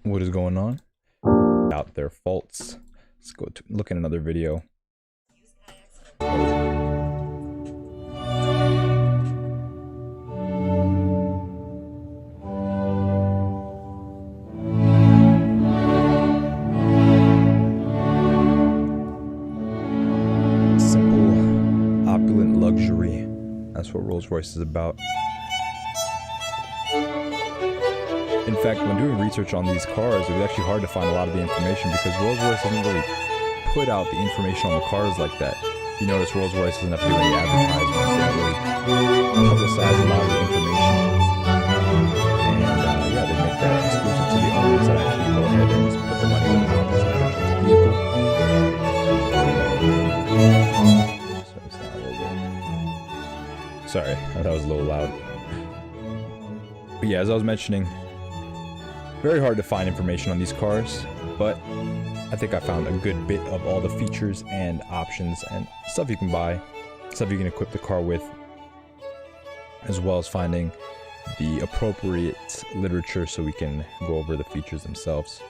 What is going on? Out their faults. Let's go to look at another video. Simple, opulent luxury. That's what Rolls-Royce is about. In fact, when doing research on these cars, it was actually hard to find a lot of the information because Rolls-Royce doesn't really put out the information on the cars like that. You notice Rolls-Royce doesn't have to do any advertisements. They don't really publicize a lot of the information. And yeah, they make that exclusive to the owners that actually go ahead and put the money in the purchase of the vehicle. Sorry, that was a little loud. But yeah, as I was mentioning, very hard to find information on these cars, but I think I found a good bit of all the features and options and stuff you can buy, stuff you can equip the car with, as well as finding the appropriate literature so we can go over the features themselves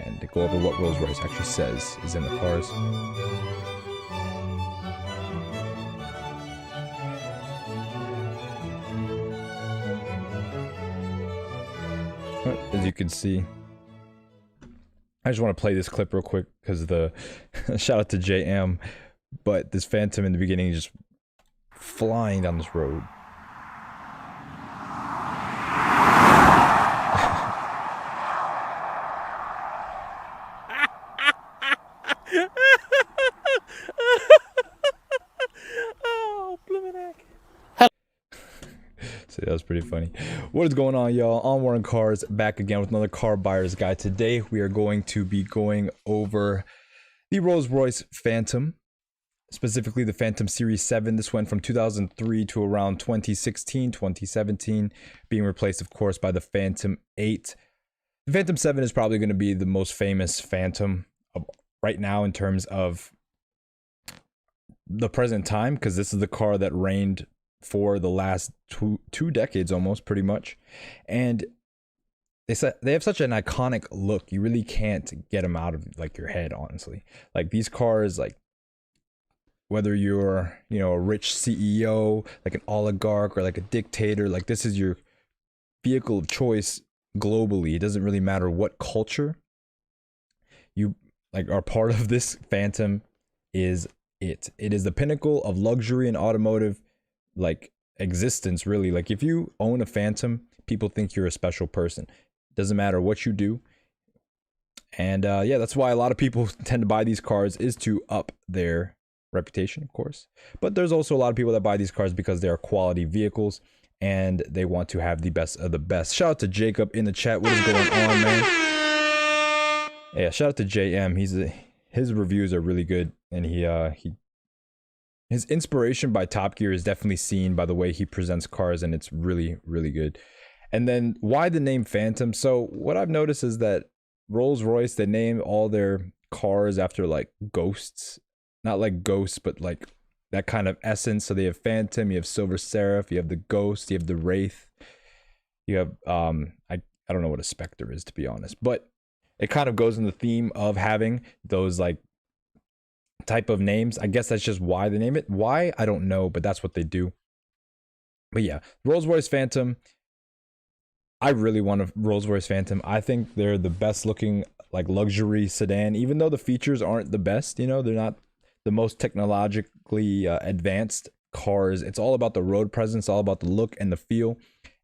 and go over what Rolls-Royce actually says is in the cars. As you can see, I just want to play this clip real quick because the shout out to JM, but this Phantom in the beginning is just flying down this road. Oh, Blumenack. So that was pretty funny. What is going on, y'all? On Warren Cars, back again with another car buyer's guide. Today we are going to be going over the Rolls-Royce Phantom, specifically the Phantom Series 7. This went from 2003 to around 2016, 2017, being replaced, of course, by the Phantom 8. The Phantom 7 is probably going to be the most famous Phantom right now in terms of the present time, because this is the car that reigned for the last two decades almost, pretty much. And they have such an iconic look, you really can't get them out of like your head, honestly. Like these cars, like whether you're, you know, a rich CEO, like an oligarch, or like a dictator, like this is your vehicle of choice globally. It doesn't really matter what culture you like are part of. This Phantom is it is the pinnacle of luxury and automotive like existence, really. Like if you own a Phantom, people think you're a special person. Doesn't matter what you do. And yeah, that's why a lot of people tend to buy these cars, is to up their reputation, of course. But there's also a lot of people that buy these cars because they are quality vehicles and they want to have the best of the best. Shout out to Jacob in the chat. What is going on, man? Yeah, shout out to JM. His reviews are really good, and his inspiration by Top Gear is definitely seen by the way he presents cars, and it's really, really good. And then why the name Phantom? So what I've noticed is that Rolls-Royce, they name all their cars after like ghosts. Not like ghosts, but like that kind of essence. So they have Phantom, you have Silver Seraph, you have the Ghost, you have the Wraith. You have, I don't know what a Spectre is, to be honest. But it kind of goes in the theme of having those like type of names. I guess that's just why they name it. Why? I don't know, but that's what they do. But yeah, Rolls-Royce Phantom. I really want a Rolls-Royce Phantom. I think they're the best looking like luxury sedan, even though the features aren't the best. You know, they're not the most technologically advanced cars. It's all about the road presence, all about the look and the feel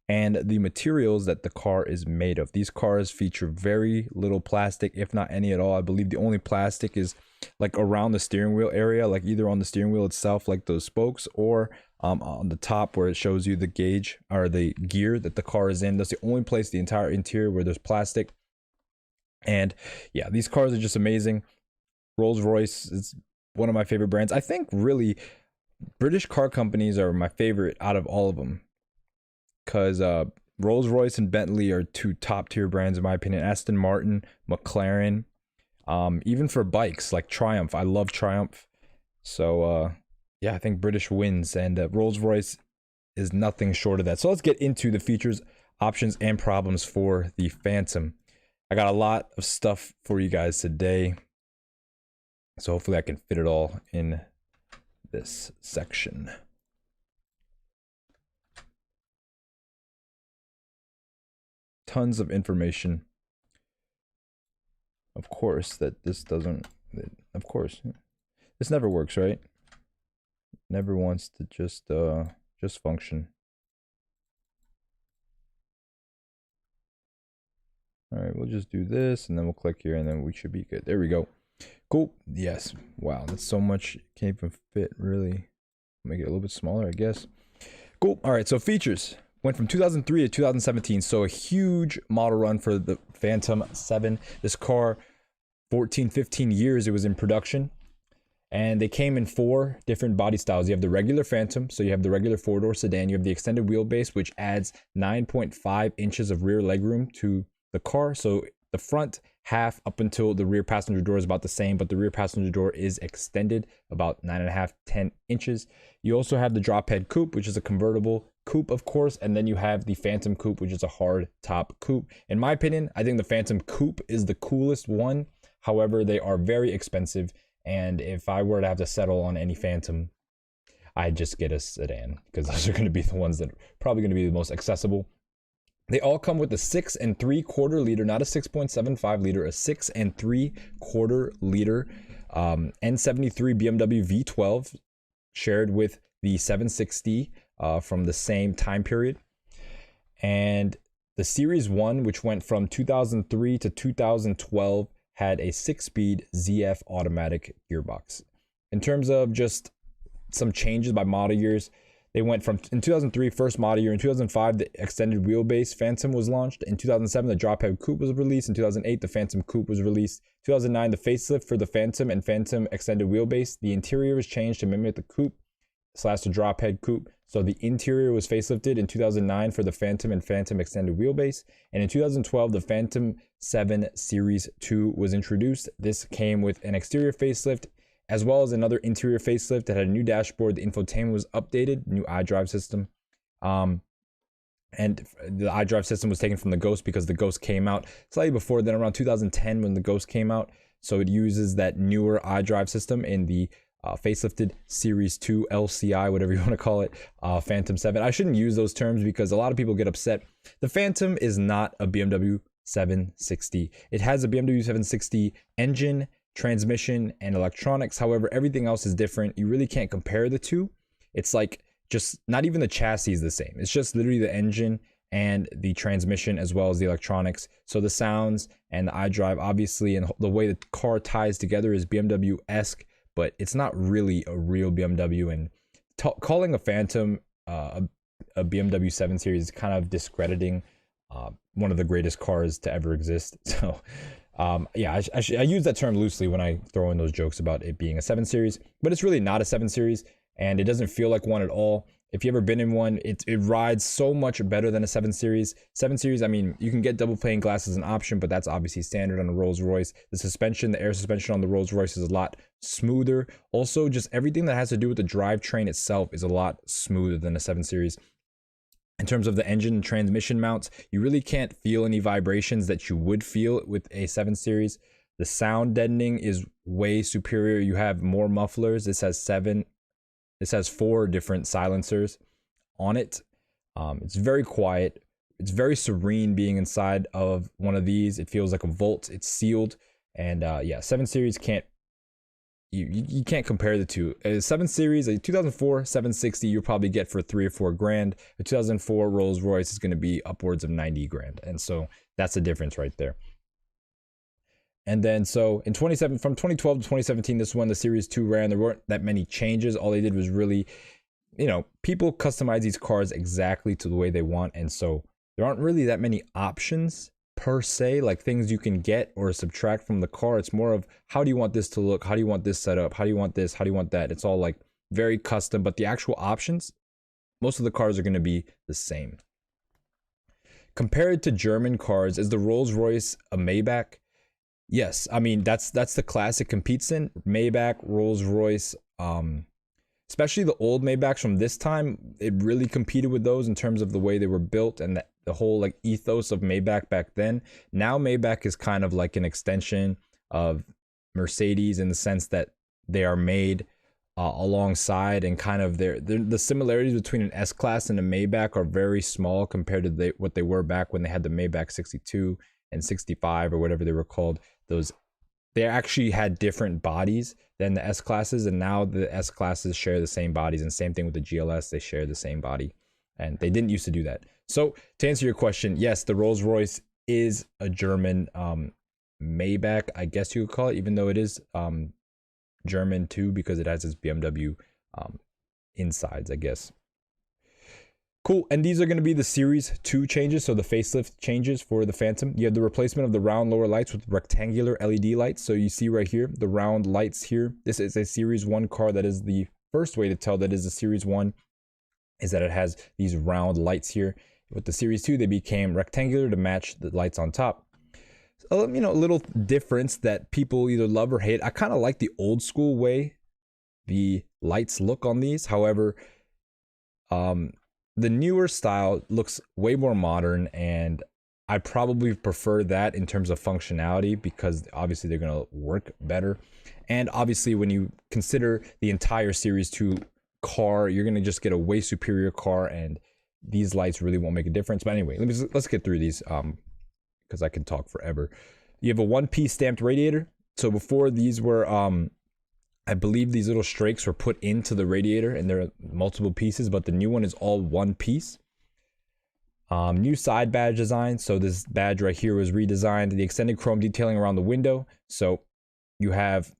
and the materials that the car is made of. These cars feature very little plastic, if not any at all. I believe the only plastic is like around the steering wheel area, like either on the steering wheel itself, like those spokes, or on the top where it shows you the gauge or the gear that the car is in. That's the only place, the entire interior, where there's plastic. And yeah, these cars are just amazing. Rolls-Royce is one of my favorite brands. I think really British car companies are my favorite out of all of them, because Rolls-Royce and Bentley are two top tier brands in my opinion. Aston Martin, McLaren, even for bikes like Triumph. I love Triumph. So yeah, I think British wins, and Rolls-Royce is nothing short of that. So let's get into the features, options, and problems for the Phantom. I got a lot of stuff for you guys today, so hopefully I can fit it all in this section. Tons of information. Of course, that this doesn't. Of course, this never works, right? Never wants to just function. All right, we'll just do this, and then we'll click here, and then we should be good. There we go. Cool. Yes. Wow, that's so much. Can't even fit, really. Make it a little bit smaller, I guess. Cool. All right, so features. Went from 2003 to 2017, so a huge model run for the Phantom 7. This car, 14, 15 years it was in production. And they came in 4 different body styles. You have the regular Phantom, so you have the regular 4-door sedan. You have the extended wheelbase, which adds 9.5 inches of rear legroom to the car. So the front half up until the rear passenger door is about the same, but the rear passenger door is extended about 9.5, 10 inches. You also have the drop head coupe, which is a convertible coupe, of course, and then you have the Phantom coupe, which is a hard top coupe. In my opinion, I think the Phantom coupe is the coolest one. However, they are very expensive, and if I were to have to settle on any Phantom, I'd just get a sedan, because those are going to be the ones that are probably going to be the most accessible. They all come with a 6 3/4 liter, not a 6.75 liter, a 6 3/4 liter N73 BMW V12, shared with the 760 from the same time period. And the Series 1, which went from 2003 to 2012, had a 6-speed ZF automatic gearbox. In terms of just some changes by model years, they went from, in 2003, first model year. In 2005, the extended wheelbase Phantom was launched. In 2007, the drop head coupe was released. In 2008, the Phantom coupe was released. 2009, the facelift for the Phantom and Phantom extended wheelbase. The interior was changed to mimic the coupe / the drop head coupe. So the interior was facelifted in 2009 for the Phantom and Phantom extended wheelbase. And in 2012, the Phantom 7 Series 2 was introduced. This came with an exterior facelift, as well as another interior facelift that had a new dashboard. The infotainment was updated, new iDrive system. And the iDrive system was taken from the Ghost because the Ghost came out slightly before then, around 2010 when the Ghost came out. So it uses that newer iDrive system in the facelifted Series 2 LCI, whatever you want to call it, Phantom 7. I shouldn't use those terms because a lot of people get upset. The Phantom is not a BMW 760. It has a BMW 760 engine, transmission, and electronics. However, everything else is different. You really can't compare the two. It's like just not even the chassis is the same. It's just literally the engine and the transmission as well as the electronics. So the sounds and the iDrive, obviously, and the way the car ties together is BMW-esque, but it's not really a real BMW. And calling a Phantom a BMW 7 Series is kind of discrediting one of the greatest cars to ever exist. So yeah, I use that term loosely when I throw in those jokes about it being a 7 Series, but it's really not a 7 Series, and it doesn't feel like one at all. If you've ever been in one, it rides so much better than a 7 Series. 7 Series, I mean, you can get double pane glass as an option, but that's obviously standard on a Rolls Royce. The suspension, the air suspension on the Rolls Royce is a lot smoother. Also, just everything that has to do with the drivetrain itself is a lot smoother than a 7 Series. In terms of the engine and transmission mounts, you really can't feel any vibrations that you would feel with a 7 Series. The sound deadening is way superior. You have more mufflers. This has 4 different silencers on it. It's very quiet. It's very serene being inside of one of these. It feels like a Volt. It's sealed. And yeah, 7 Series can't, you can't compare the two. A 7 Series, a 2004 760, you'll probably get for $3 or $4 grand. A 2004 Rolls Royce is going to be upwards of 90 grand. And so that's the difference right there. And then so in from 2012 to 2017, this one, the Series 2 ran. There weren't that many changes. All they did was really, you know, people customize these cars exactly to the way they want. And so there aren't really that many options per se, like things you can get or subtract from the car. It's more of how do you want this to look? How do you want this set up? How do you want this? How do you want that? It's all like very custom, but the actual options, most of the cars are going to be the same. Compared to German cars, is the Rolls Royce a Maybach? Yes, I mean that's the classic competes in Maybach, Rolls Royce, especially the old Maybachs from this time, it really competed with those in terms of the way they were built and the whole like ethos of Maybach back then. Now Maybach is kind of like an extension of Mercedes in the sense that they are made alongside, and kind of the similarities between an S-Class and a Maybach are very small compared to what they were back when they had the Maybach 62 and 65 or whatever they were called. They actually had different bodies than the S-Classes, and now the S-Classes share the same bodies, and same thing with the GLS, they share the same body, and they didn't used to do that. So to answer your question, yes, the Rolls-Royce is a German Maybach, I guess you could call it, even though it is German too, because it has its BMW insides, I guess. Cool, and these are going to be the Series 2 changes, so the facelift changes for the Phantom. You have the replacement of the round lower lights with rectangular LED lights. So you see right here, the round lights here. This is a Series 1 car. That is the first way to tell that is a Series 1, is that it has these round lights here. With the Series 2, they became rectangular to match the lights on top. So, you know, a little difference that people either love or hate. I kind of like the old school way the lights look on these. However, the newer style looks way more modern, and I probably prefer that in terms of functionality, because obviously they're going to work better. And obviously when you consider the entire Series 2 car, you're going to just get a way superior car, and these lights really won't make a difference. But anyway, let's get through these because I can talk forever. You have a one-piece stamped radiator. So before, these were I believe these little strakes were put into the radiator, and there are multiple pieces, but the new one is all one piece. New side badge design. So this badge right here was redesigned. The extended chrome detailing around the window. So you have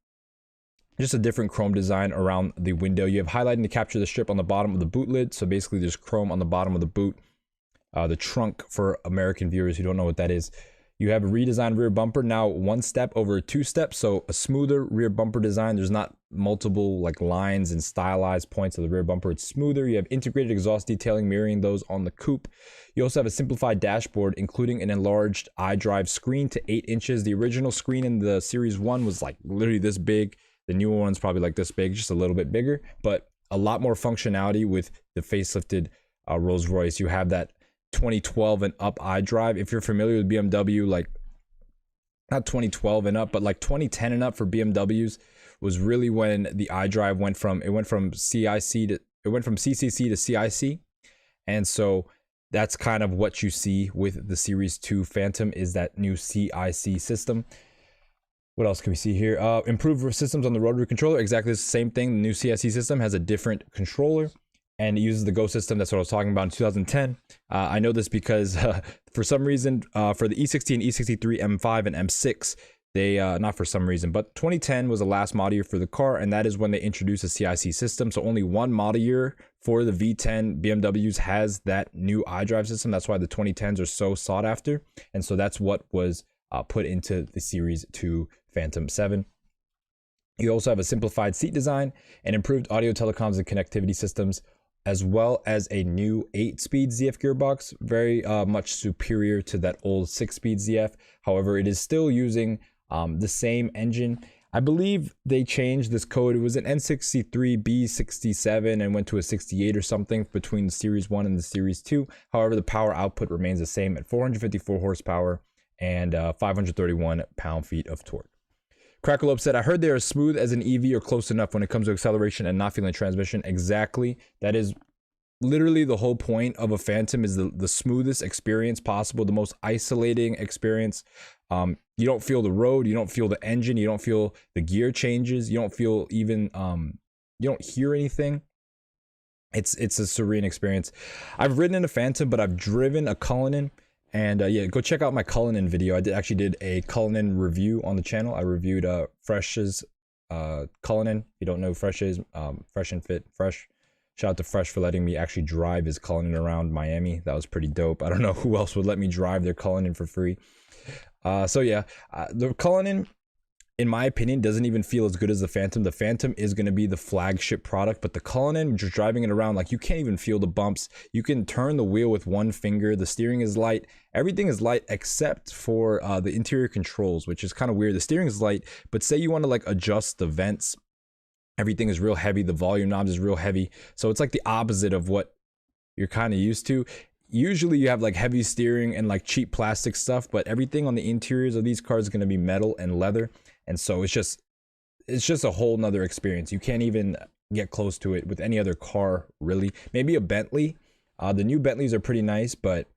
just a different chrome design around the window. You have highlighting to capture the strip on the bottom of the boot lid. So basically there's chrome on the bottom of the boot. The trunk, for American viewers who don't know what that is. You have a redesigned rear bumper, now one step over two steps, so a smoother rear bumper design. There's not multiple like lines and stylized points of the rear bumper. It's smoother. You have integrated exhaust detailing mirroring those on the coupe. You also have a simplified dashboard, including an enlarged iDrive screen to 8 inches. The original screen in the Series 1 was like literally this big. The newer one's probably like this big, just a little bit bigger, but a lot more functionality with the facelifted Rolls-Royce. You have that 2012 and up iDrive. If you're familiar with BMW, like not 2012 and up, but like 2010 and up for BMWs was really when the iDrive went from CCC to CIC. And so that's kind of what you see with the Series 2 Phantom, is that new CIC system. What else can we see here? Improved systems on the rotary controller. Exactly the same thing. The new CIC system has a different controller, and it uses the Go system. That's what I was talking about in 2010. I know this because for some reason, for the E60 and E63 M5 and M6, they, not for some reason, but 2010 was the last model year for the car, and that is when they introduced a CIC system. So only one model year for the V10 BMWs has that new iDrive system. That's why the 2010s are so sought after. And so that's what was put into the Series 2 Phantom 7. You also have a simplified seat design and improved audio telecoms and connectivity systems, as well as a new 8-speed ZF gearbox, very much superior to that old 6-speed ZF. However, it is still using the same engine. I believe they changed this code. It was an N63B67 and went to a 68 or something between the Series 1 and the Series 2. However, the power output remains the same at 454 horsepower and 531 pound-feet of torque. Crackalope said, I heard they are as smooth as an EV or close enough when it comes to acceleration and not feeling transmission. Exactly. That is literally the whole point of a Phantom, is the smoothest experience possible, the most isolating experience. You don't feel the road, you don't feel the engine, you don't feel the gear changes, you don't feel even, you don't hear anything. It's a serene experience. I've ridden in a Phantom, but I've driven a Cullinan. And yeah, go check out my Cullinan video. I actually did a Cullinan review on the channel. I reviewed Fresh's Cullinan. If you don't know who Fresh is, Fresh and Fit. Fresh. Shout out to Fresh for letting me actually drive his Cullinan around Miami. That was pretty dope. I don't know who else would let me drive their Cullinan for free. So yeah, the Cullinan, in my opinion, doesn't even feel as good as the Phantom. The Phantom is going to be the flagship product, but the Cullinan, just driving it around, like, you can't even feel the bumps. You can turn the wheel with one finger. The steering is light. Everything is light except for the interior controls, which is kind of weird. The steering is light, but say you want to like adjust the vents Everything is real heavy. The volume knobs is real heavy. So it's like the opposite of what you're kind of used to. Usually you have like heavy steering and like cheap plastic stuff, but everything on the interiors of these cars is going to be metal and leather. And so it's just a whole nother experience. You can't even get close to it with any other car, really. Maybe a Bentley. The new Bentleys are pretty nice, but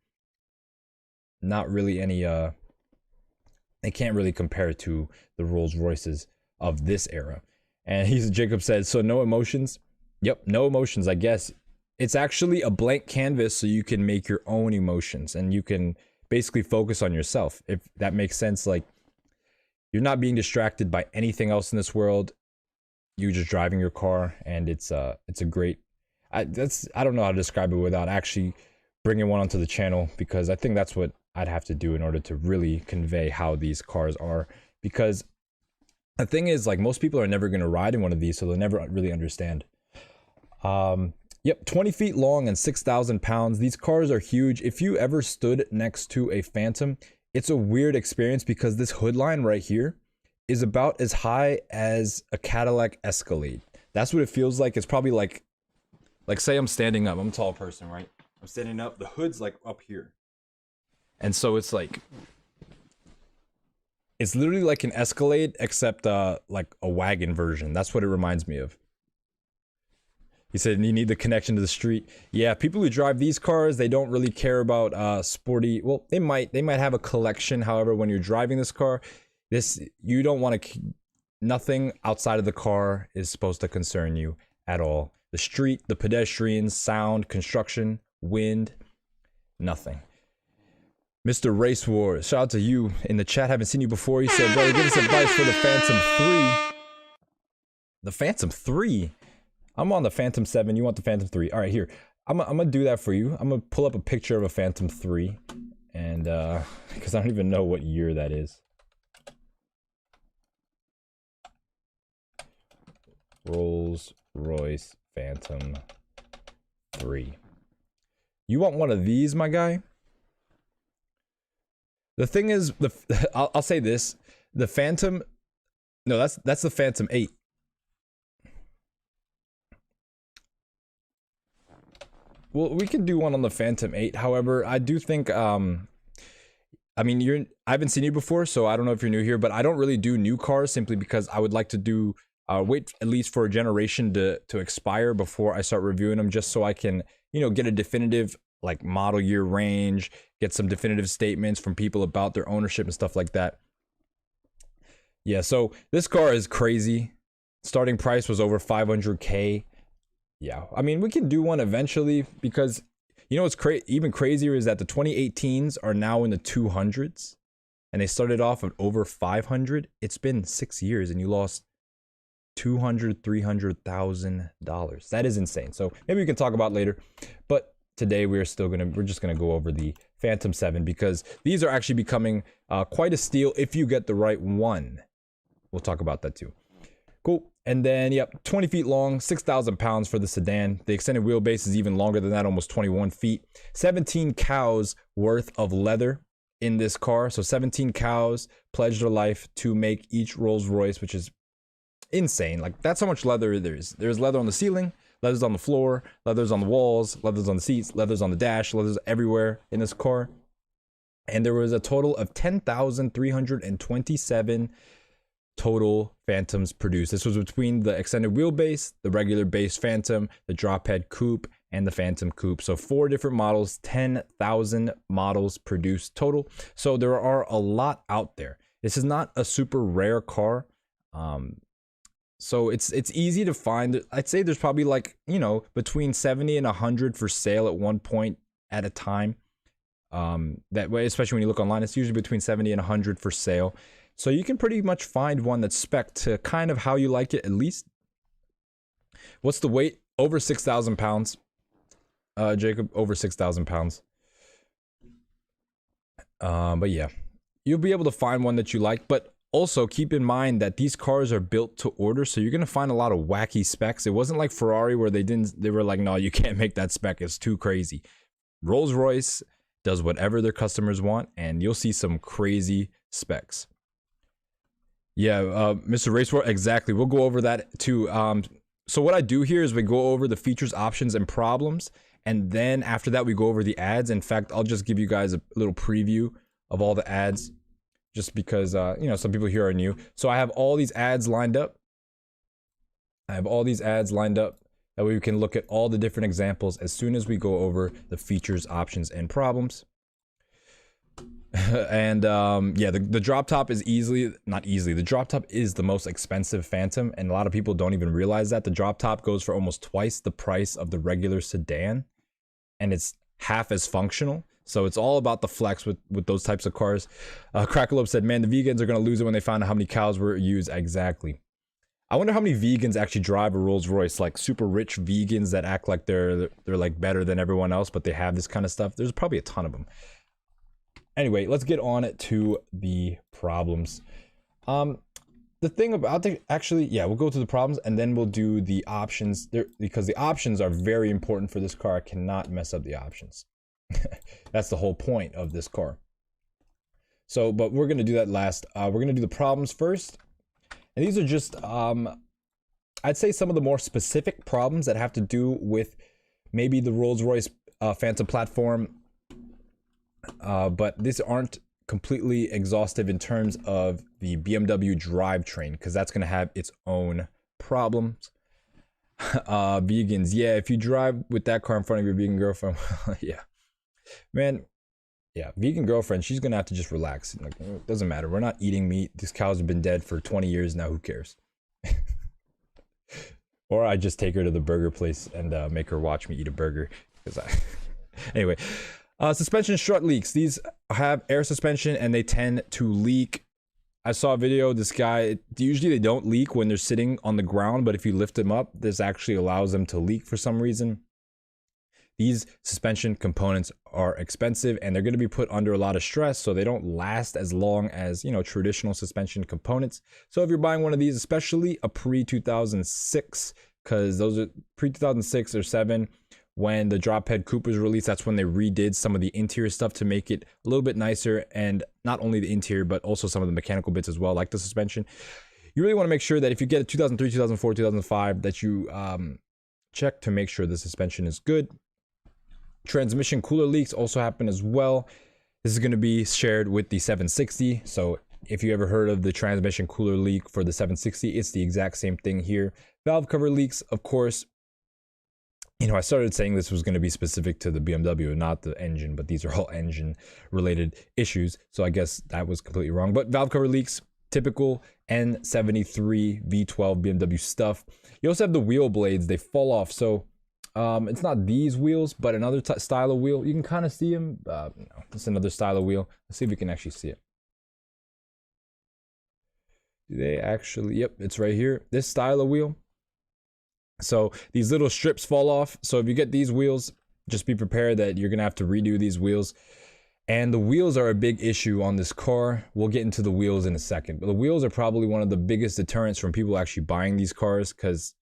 not really any, they can't really compare to the Rolls Royces of this era. And Jacob said, so no emotions? Yep, no emotions, I guess. It's actually a blank canvas, so you can make your own emotions and you can basically focus on yourself, if that makes sense. Like, you're not being distracted by anything else in this world. You're just driving your car, and it's a great, I don't know how to describe it without actually bringing one onto the channel, because I think that's what I'd have to do in order to really convey how these cars are. Because the thing is, like, most people are never going to ride in one of these, so they'll never really understand. Yep, 20 feet long and 6,000 pounds. These cars are huge. If you ever stood next to a Phantom, it's a weird experience because this hood line right here is about as high as a Cadillac Escalade. That's what it feels like. It's probably like say I'm standing up. I'm a tall person, right? I'm standing up. The hood's like up here. And so it's like, it's literally like an Escalade, except like a wagon version. That's what it reminds me of. He said you need the connection to the street. Yeah, people who drive these cars, they don't really care about sporty. Well, they might have a collection. However, when you're driving this car, you don't want to. Nothing outside of the car is supposed to concern you at all. The street, the pedestrians, sound, construction, wind, nothing. Mr. Race Wars, shout out to you in the chat. Haven't seen you before. He said, brother, give us advice for the Phantom 3. The Phantom 3? I'm on the Phantom 7. You want the Phantom 3. All right, here. I'm going to do that for you. I'm going to pull up a picture of a Phantom 3. And, because I don't even know what year that is. Rolls Royce Phantom 3. You want one of these, my guy? The thing is, I'll say this. The Phantom... No, that's the Phantom 8. Well, we can do one on the Phantom 8. However, I do think, I mean, I haven't seen you before, so I don't know if you're new here, but I don't really do new cars simply because I would like to do, wait at least for a generation to expire before I start reviewing them, just so I can, you know, get a definitive, like, model year range, get some definitive statements from people about their ownership and stuff like that. Yeah, so this car is crazy. Starting price was over 500K. Yeah, I mean, we can do one eventually because, you know, what's even crazier is that the 2018s are now in the 200s and they started off at over 500. It's been 6 years and you lost $300,000. That is insane. So maybe we can talk about it later. But today we're just gonna go over the Phantom 7 because these are actually becoming quite a steal if you get the right one. We'll talk about that too. Cool. And then, yep, 20 feet long, 6,000 pounds for the sedan. The extended wheelbase is even longer than that, almost 21 feet. 17 cows worth of leather in this car. So 17 cows pledged their life to make each Rolls Royce, which is insane. Like, that's how much leather there is. There's leather on the ceiling, leather's on the floor, leather's on the walls, leather's on the seats, leather's on the dash, leather's everywhere in this car. And there was a total of 10,327 total Phantoms produced. This was between the extended wheelbase, the regular base Phantom, the drop head coupe, and the Phantom coupe. So 4 different models, 10,000 models produced total. So there are a lot out there. This is not a super rare car. So it's easy to find. I'd say there's probably, like, you know, between 70 and 100 for sale at one point at a time. That way, especially when you look online, it's usually between 70 and 100 for sale. So you can pretty much find one that's spec'd to kind of how you like it, at least. What's the weight? Over 6,000 pounds. Jacob, over 6,000 pounds. But yeah, you'll be able to find one that you like. But also keep in mind that these cars are built to order, so you're gonna find a lot of wacky specs. It wasn't like Ferrari where they were like, no, you can't make that spec, it's too crazy. Rolls-Royce does whatever their customers want, and you'll see some crazy specs. Yeah, Mr. Racewar, exactly. We'll go over that too. So what I do here is we go over the features, options, and problems, and then after that we go over the ads. In fact, I'll just give you guys a little preview of all the ads, just because you know, some people here are new. So I have all these ads lined up. That way we can look at all the different examples as soon as we go over the features, options, and problems. And yeah, the drop top is the drop top is the most expensive Phantom, and a lot of people don't even realize that. The drop top goes for almost twice the price of the regular sedan, and it's half as functional. So it's all about the flex with those types of cars. Crackalope said, man, the vegans are gonna lose it when they find out how many cows were used. Exactly. I wonder how many vegans actually drive a Rolls Royce, like super rich vegans that act like they're like better than everyone else, but they have this kind of stuff. There's probably a ton of them. Anyway, let's get on to the problems. The thing about actually, yeah, we'll go to the problems and then we'll do the options there, because the options are very important for this car. I cannot mess up the options. That's the whole point of this car. So, but we're gonna do that last. We're gonna do the problems first, and these are just, I'd say some of the more specific problems that have to do with maybe the Rolls-Royce Phantom platform. But these aren't completely exhaustive in terms of the BMW drivetrain, because that's going to have its own problems. Vegans, yeah, if you drive with that car in front of your vegan girlfriend, yeah, man, yeah, vegan girlfriend, she's going to have to just relax. Like, it doesn't matter. We're not eating meat. These cows have been dead for 20 years now. Who cares? Or I just take her to the burger place and make her watch me eat a burger. Anyway. Suspension strut leaks. These have air suspension and they tend to leak. I saw a video, this guy, usually they don't leak when they're sitting on the ground, but if you lift them up, this actually allows them to leak for some reason. These suspension components are expensive and they're going to be put under a lot of stress, so they don't last as long as, you know, traditional suspension components. So if you're buying one of these, especially a pre-2006, because those are pre-2006 or 7, when the drop head coupe was released, that's when they redid some of the interior stuff to make it a little bit nicer, and not only the interior but also some of the mechanical bits as well, like the suspension. You really want to make sure that if you get a 2003, 2004, 2005, that you check to make sure the suspension is good. Transmission cooler leaks also happen as well. This is going to be shared with the 760, so if you ever heard of the transmission cooler leak for the 760, it's the exact same thing here. Valve cover leaks, of course. You know, I started saying this was going to be specific to the BMW, not the engine, but these are all engine related issues. So I guess that was completely wrong. But valve cover leaks, typical N73 V12 BMW stuff. You also have the wheel blades, they fall off. So it's not these wheels, but another style of wheel. You can kind of see them. No, it's another style of wheel. Let's see if we can actually see it. Do they actually? Yep, it's right here. This style of wheel. So these little strips fall off. So if you get these wheels, just be prepared that you're gonna have to redo these wheels. And the wheels are a big issue on this car. We'll get into the wheels in a second, but the wheels are probably one of the biggest deterrents from people actually buying these cars, because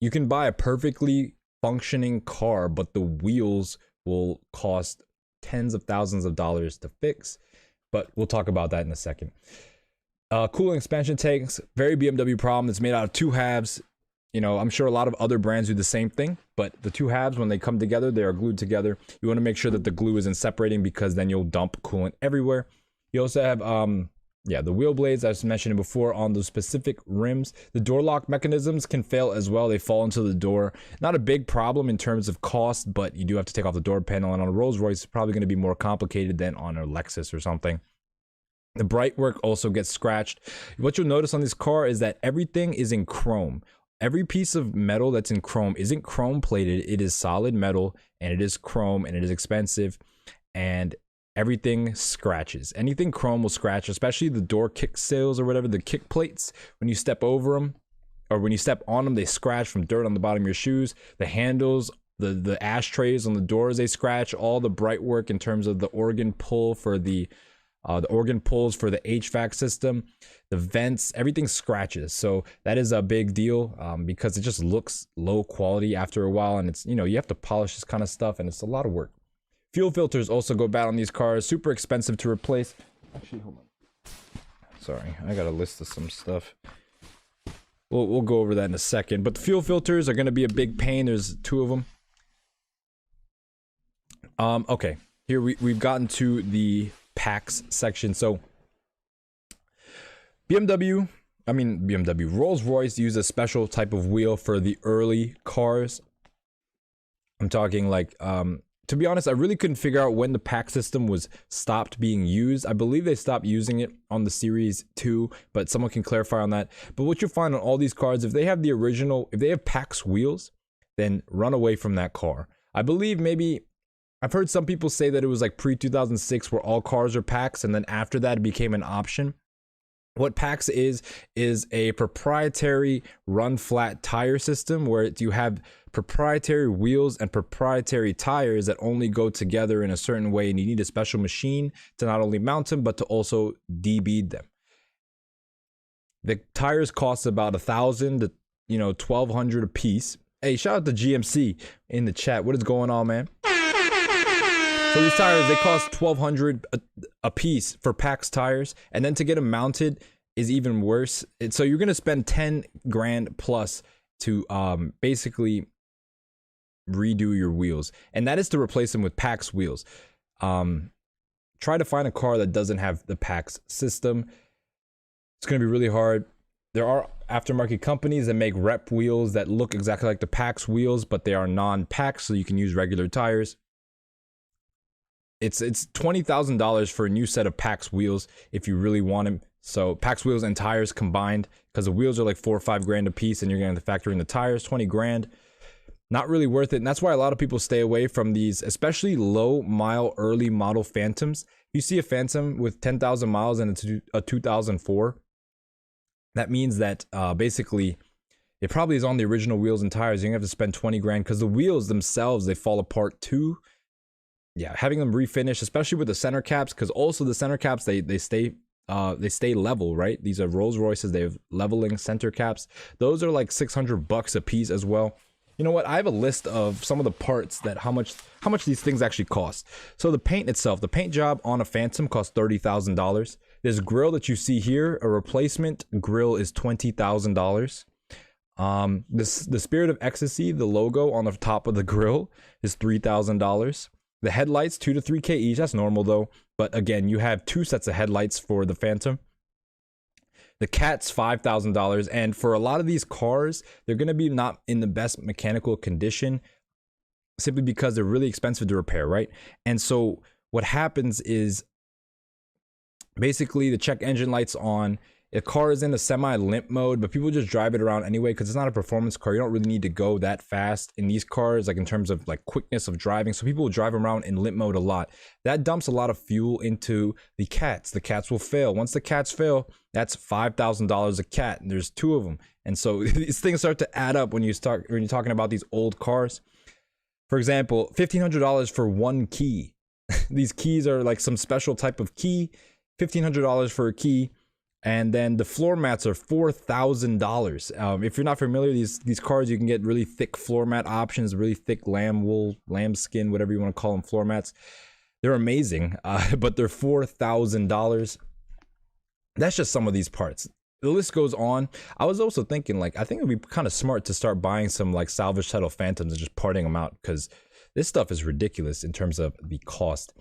you can buy a perfectly functioning car, but the wheels will cost tens of thousands of dollars to fix. But we'll talk about that in a second. Cooling expansion tanks, very BMW problem. It's made out of 2 halves. You know, I'm sure a lot of other brands do the same thing, but the 2 halves, when they come together, they are glued together. You want to make sure that the glue isn't separating, because then you'll dump coolant everywhere. You also have, yeah, the wheel blades, as mentioned before, on those specific rims. The door lock mechanisms can fail as well. They fall into the door. Not a big problem in terms of cost, but you do have to take off the door panel. And on a Rolls Royce, it's probably going to be more complicated than on a Lexus or something. The bright work also gets scratched. What you'll notice on this car is that everything is in chrome. Every piece of metal that's in chrome isn't chrome plated. It is solid metal, and it is chrome, and it is expensive, and everything scratches. Anything chrome will scratch, especially the door kick sills or whatever, the kick plates. When you step over them, or when you step on them, they scratch from dirt on the bottom of your shoes. The handles, the ashtrays on the doors, they scratch. All the bright work in terms of the organ pull for the organ pulls for the HVAC system, the vents, everything scratches. So that is a big deal, because it just looks low quality after a while, and it's, you know, you have to polish this kind of stuff, and it's a lot of work. Fuel filters also go bad on these cars, super expensive to replace. Actually, hold on. Sorry, I got a list of some stuff. We'll go over that in a second. But the fuel filters are going to be a big pain. There's 2 of them. Okay, here we've gotten to the packs section. So Rolls-Royce used a special type of wheel for the early cars. I'm talking like, to be honest, I really couldn't figure out when the pack system was stopped being used. I believe they stopped using it on the Series 2, but someone can clarify on that. But what you'll find on all these cars, if they have the original, if they have packs wheels, then run away from that car. I believe maybe, I've heard some people say that it was like pre-2006 where all cars are packs, and then after that it became an option. What PAX is a proprietary run flat tire system where you have proprietary wheels and proprietary tires that only go together in a certain way, and you need a special machine to not only mount them but to also debead them. The tires cost about $1,000 to $1,200 a piece. Hey, shout out to GMC in the chat. What is going on, man? So these tires, they cost $1,200 a piece for PAX tires, and then to get them mounted is even worse. So you're gonna spend 10 grand plus to basically redo your wheels, and that is to replace them with PAX wheels. Try to find a car that doesn't have the PAX system. It's gonna be really hard. There are aftermarket companies that make rep wheels that look exactly like the PAX wheels, but they are non-PAX, so you can use regular tires. It's $20,000 for a new set of PAX wheels if you really want them. So PAX wheels and tires combined, because the wheels are like 4 or 5 grand a piece, and you're going to factor in the tires, 20 grand. Not really worth it, and that's why a lot of people stay away from these, especially low mile early model Phantoms. You see a Phantom with 10,000 miles and it's a 2004. That means that basically it probably is on the original wheels and tires. You're gonna have to spend 20 grand because the wheels themselves, they fall apart too. Yeah, having them refinished, especially with the center caps, because also the center caps they stay level, right? These are Rolls Royces. They have leveling center caps. Those are like $600 a piece as well. You know what? I have a list of some of the parts that how much these things actually cost. So the paint itself, the paint job on a Phantom costs $30,000. This grill that you see here, a replacement grill, is $20,000. The Spirit of Ecstasy, the logo on the top of the grill, is $3,000. The headlights, 2 to 3K each. That's normal though. But again, you have 2 sets of headlights for the Phantom. The cat's $5,000, and for a lot of these cars, they're going to be not in the best mechanical condition, simply because they're really expensive to repair, right? And so what happens is basically the check engine light's on. The car is in a semi-limp mode, but people just drive it around anyway because it's not a performance car. You don't really need to go that fast in these cars, like in terms of like quickness of driving. So people will drive around in limp mode a lot. That dumps a lot of fuel into the cats. The cats will fail. Once the cats fail, that's $5,000 a cat, and there's 2 of them. And so these things start to add up when you're talking about these old cars. For example, $1,500 for 1 key. These keys are like some special type of key. $1,500 for a key. And then the floor mats are $4,000. If you're not familiar, these cars, you can get really thick floor mat options, really thick lamb wool, lamb skin, whatever you want to call them, floor mats. They're amazing, but they're $4,000. That's just some of these parts. The list goes on. I was also thinking, like, I think it'd be kind of smart to start buying some like salvage title Phantoms and just parting them out, because this stuff is ridiculous in terms of the cost.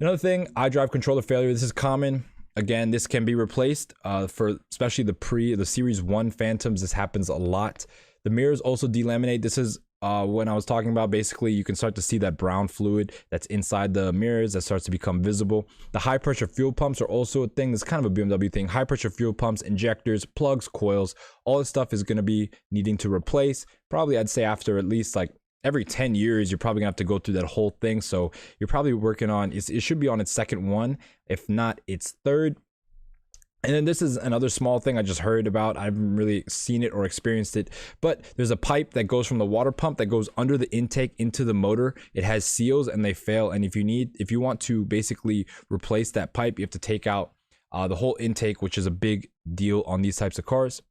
Another thing, iDrive controller failure. This is common. Again, this can be replaced for especially the Series 1 Phantoms. This happens a lot. The mirrors also delaminate. This is when I was talking about, basically you can start to see that brown fluid that's inside the mirrors that starts to become visible. The high pressure fuel pumps are also a thing. That's kind of a BMW thing. High pressure fuel pumps, injectors, plugs, coils, all this stuff is going to be needing to replace. Probably I'd say after at least like every 10 years, you're probably gonna have to go through that whole thing. So you're probably working on, it should be on its 2nd one, if not its 3rd. And then this is another small thing I just heard about. I haven't really seen it or experienced it, but there's a pipe that goes from the water pump that goes under the intake into the motor. It has seals and they fail. And if you want to basically replace that pipe, you have to take out the whole intake, which is a big deal on these types of cars.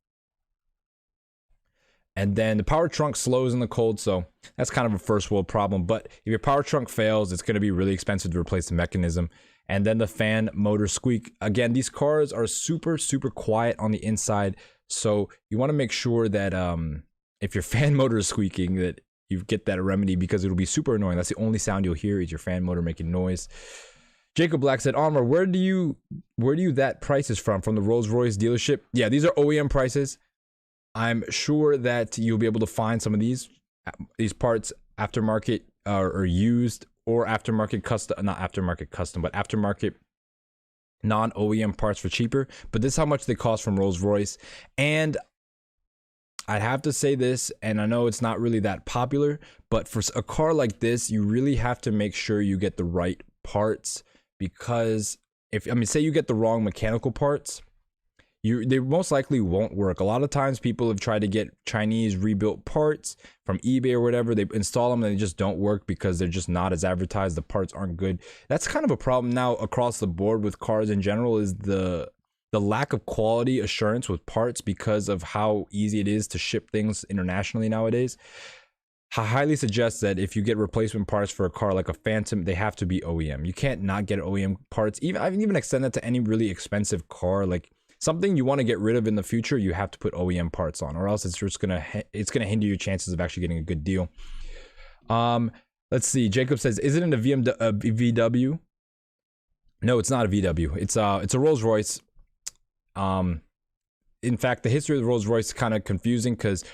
And then the power trunk slows in the cold, so that's kind of a first world problem. But if your power trunk fails, it's going to be really expensive to replace the mechanism. and then the fan motor squeak. Again, these cars are super quiet on the inside, so you want to make sure that if your fan motor is squeaking, that you get that remedy, because it'll be super annoying. That's the only sound you'll hear, is your fan motor making noise. Jacob Black said, Armor, where do you that prices from the Rolls-Royce dealership? Yeah, these are OEM prices. I'm sure that you'll be able to find some of these parts aftermarket or used, or aftermarket custom, not aftermarket custom, but aftermarket non-OEM parts for cheaper. But this is how much they cost from Rolls-Royce. And I'd have to say this, and I know it's not really that popular, but for a car like this, you really have to make sure you get the right parts, because say you get the wrong mechanical parts, they most likely won't work. A lot of times people have tried to get Chinese rebuilt parts from eBay or whatever. They install them and they just don't work because they're just not as advertised. The parts aren't good. That's kind of a problem now across the board with cars in general, is the lack of quality assurance with parts, because of how easy it is to ship things internationally nowadays. I highly suggest that if you get replacement parts for a car like a Phantom, they have to be OEM. You can't not get OEM parts. I even extend that to any really expensive car, like something you want to get rid of in the future. You have to put OEM parts on, or else it's just gonna hinder your chances of actually getting a good deal. Let's see. Jacob says, "Is it in a VW?" No, it's not a VW. It's a Rolls-Royce. In fact, the history of the Rolls-Royce is kind of confusing, because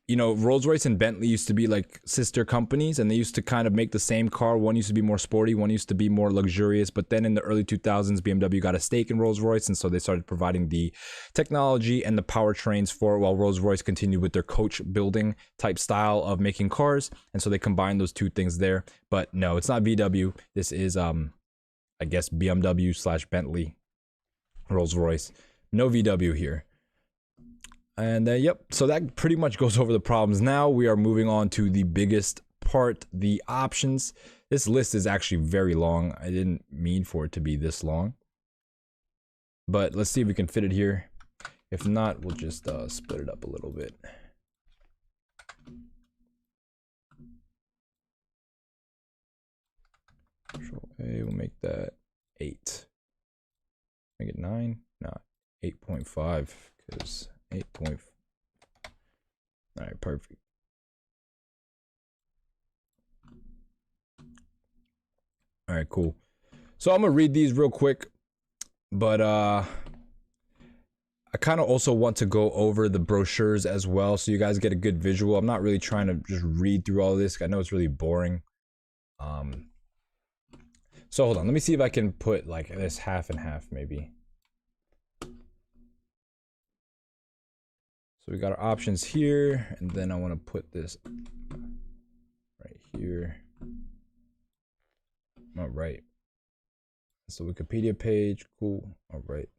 Rolls-Royce and Bentley used to be like sister companies, and they used to kind of make the same car. One used to be more sporty, one used to be more luxurious. But then in the early 2000s, BMW got a stake in Rolls-Royce, and so they started providing the technology and the powertrains for it, while Rolls-Royce continued with their coach building type style of making cars. And so they combined those two things there. But no, it's not VW. This is I guess BMW/Bentley Rolls-Royce. No VW here. And yep, so that pretty much goes over the problems. Now we are moving on to the biggest part, the options. This list is actually very long. I didn't mean for it to be this long, but let's see if we can fit it here. If not, we'll just split it up a little bit. Control A, we'll make that 8. Make it 9? No, 8.5, because 8. All right, perfect. All right, cool. So I'm gonna read these real quick, but I kind of also want to go over the brochures as well, so you guys get a good visual. I'm not really trying to just read through all of this. I know it's really boring. So hold on, let me see if I can put like this half and half maybe. So we got our options here, and then I want to put this right here. All right. So Wikipedia page, cool. All right.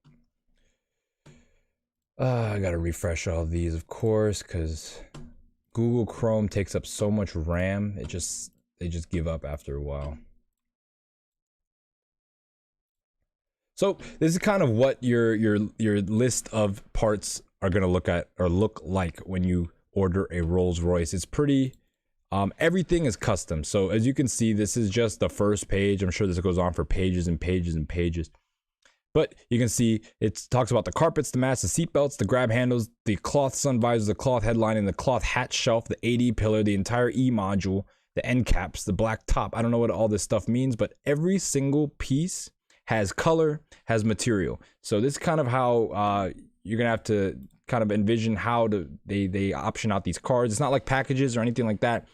I gotta refresh all of these, of course, because Google Chrome takes up so much RAM. They just give up after a while. So this is kind of what your list of parts are going to look like when you order a Rolls-Royce. It's pretty everything is custom. So as you can see, this is just the first page. I'm sure this goes on for pages and pages and pages, but you can see it talks about the carpets, the mats, the seat belts, the grab handles, the cloth sun visors, the cloth headlining, the cloth hatch shelf, the AD pillar, the entire E module, the end caps, the black top. I don't know what all this stuff means, but every single piece has color, has material. So this is kind of how you're gonna have to kind of envision how they option out these cards. It's not like packages or anything like that.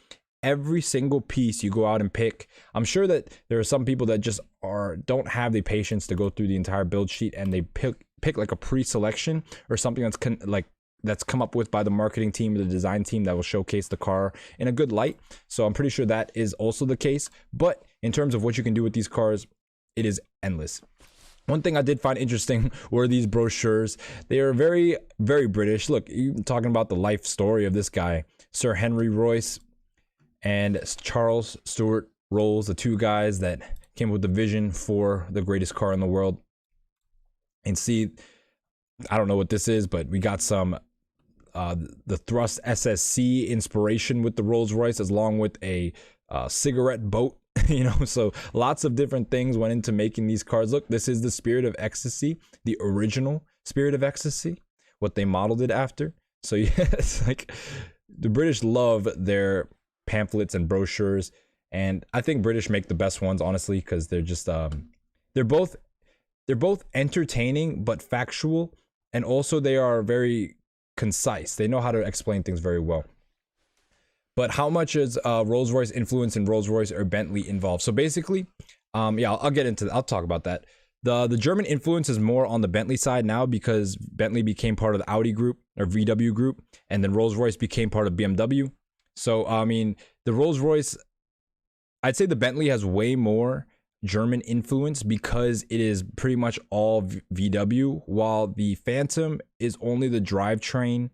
Every single piece you go out and pick. I'm sure that there are some people that just don't have the patience to go through the entire build sheet, and they pick like a pre-selection or something that's come up with by the marketing team or the design team that will showcase the car in a good light. So I'm pretty sure that is also the case. But in terms of what you can do with these cars, it is endless. One thing I did find interesting were these brochures. They are very, very British. Look, you're talking about the life story of this guy, Sir Henry Royce and Charles Stuart Rolls, the two guys that came up with the vision for the greatest car in the world. And see, I don't know what this is, but we got some the Thrust SSC inspiration with the Rolls-Royce, along with a cigarette boat You know, so lots of different things went into making these cards. Look, this is the Spirit of Ecstasy, the original Spirit of Ecstasy, what they modeled it after. So yeah, it's like the British love their pamphlets and brochures, and I think British make the best ones, honestly, because they're just they're both entertaining but factual, and also they are very concise. They know how to explain things very well. But how much is Rolls-Royce influence in Rolls-Royce or Bentley involved? So basically, yeah, I'll get into that. I'll talk about that. The German influence is more on the Bentley side now, because Bentley became part of the Audi group or VW group, and then Rolls-Royce became part of BMW. So I mean, the Rolls-Royce, I'd say the Bentley has way more German influence because it is pretty much all VW, while the Phantom is only the drivetrain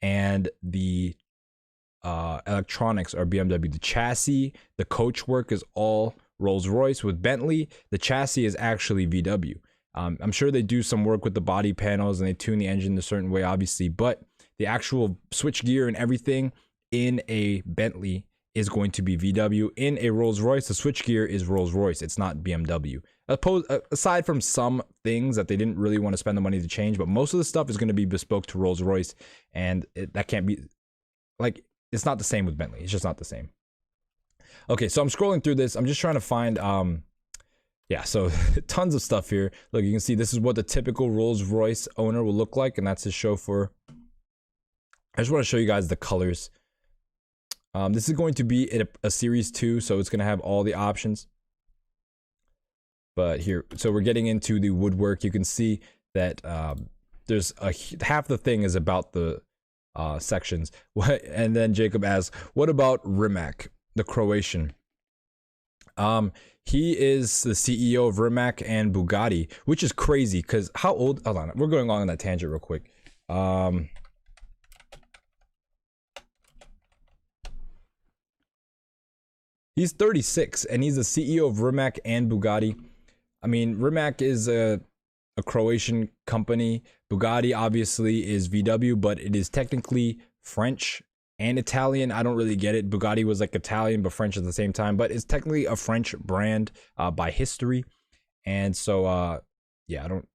and the electronics are BMW. The chassis, the coach work is all Rolls-Royce. With Bentley, the chassis is actually VW. I'm sure they do some work with the body panels and they tune the engine a certain way, obviously, but the actual switch gear and everything in a Bentley is going to be VW. In a Rolls-Royce, the switch gear is Rolls-Royce. It's not BMW. Aside from some things that they didn't really want to spend the money to change, but most of the stuff is going to be bespoke to Rolls-Royce, and that can't be, like, it's not the same with Bentley. It's just not the same. Okay, so I'm scrolling through this. I'm just trying to find, yeah, so tons of stuff here. Look, you can see this is what the typical Rolls-Royce owner will look like, and that's his chauffeur. I just want to show you guys the colors. This is going to be a Series 2, so it's going to have all the options. But here, so we're getting into the woodwork. You can see that there's half the thing is about the sections. And then Jacob asks, what about Rimac, the Croatian? He is the CEO of Rimac and Bugatti, which is crazy because how old? Hold on, we're going on that tangent real quick. He's 36 and he's the CEO of Rimac and Bugatti. I mean, Rimac is a Croatian company. Bugatti obviously is VW, but it is technically French and Italian. I don't really get it. Bugatti was like Italian but French at the same time, but it's technically a French brand by history. And so yeah, I don't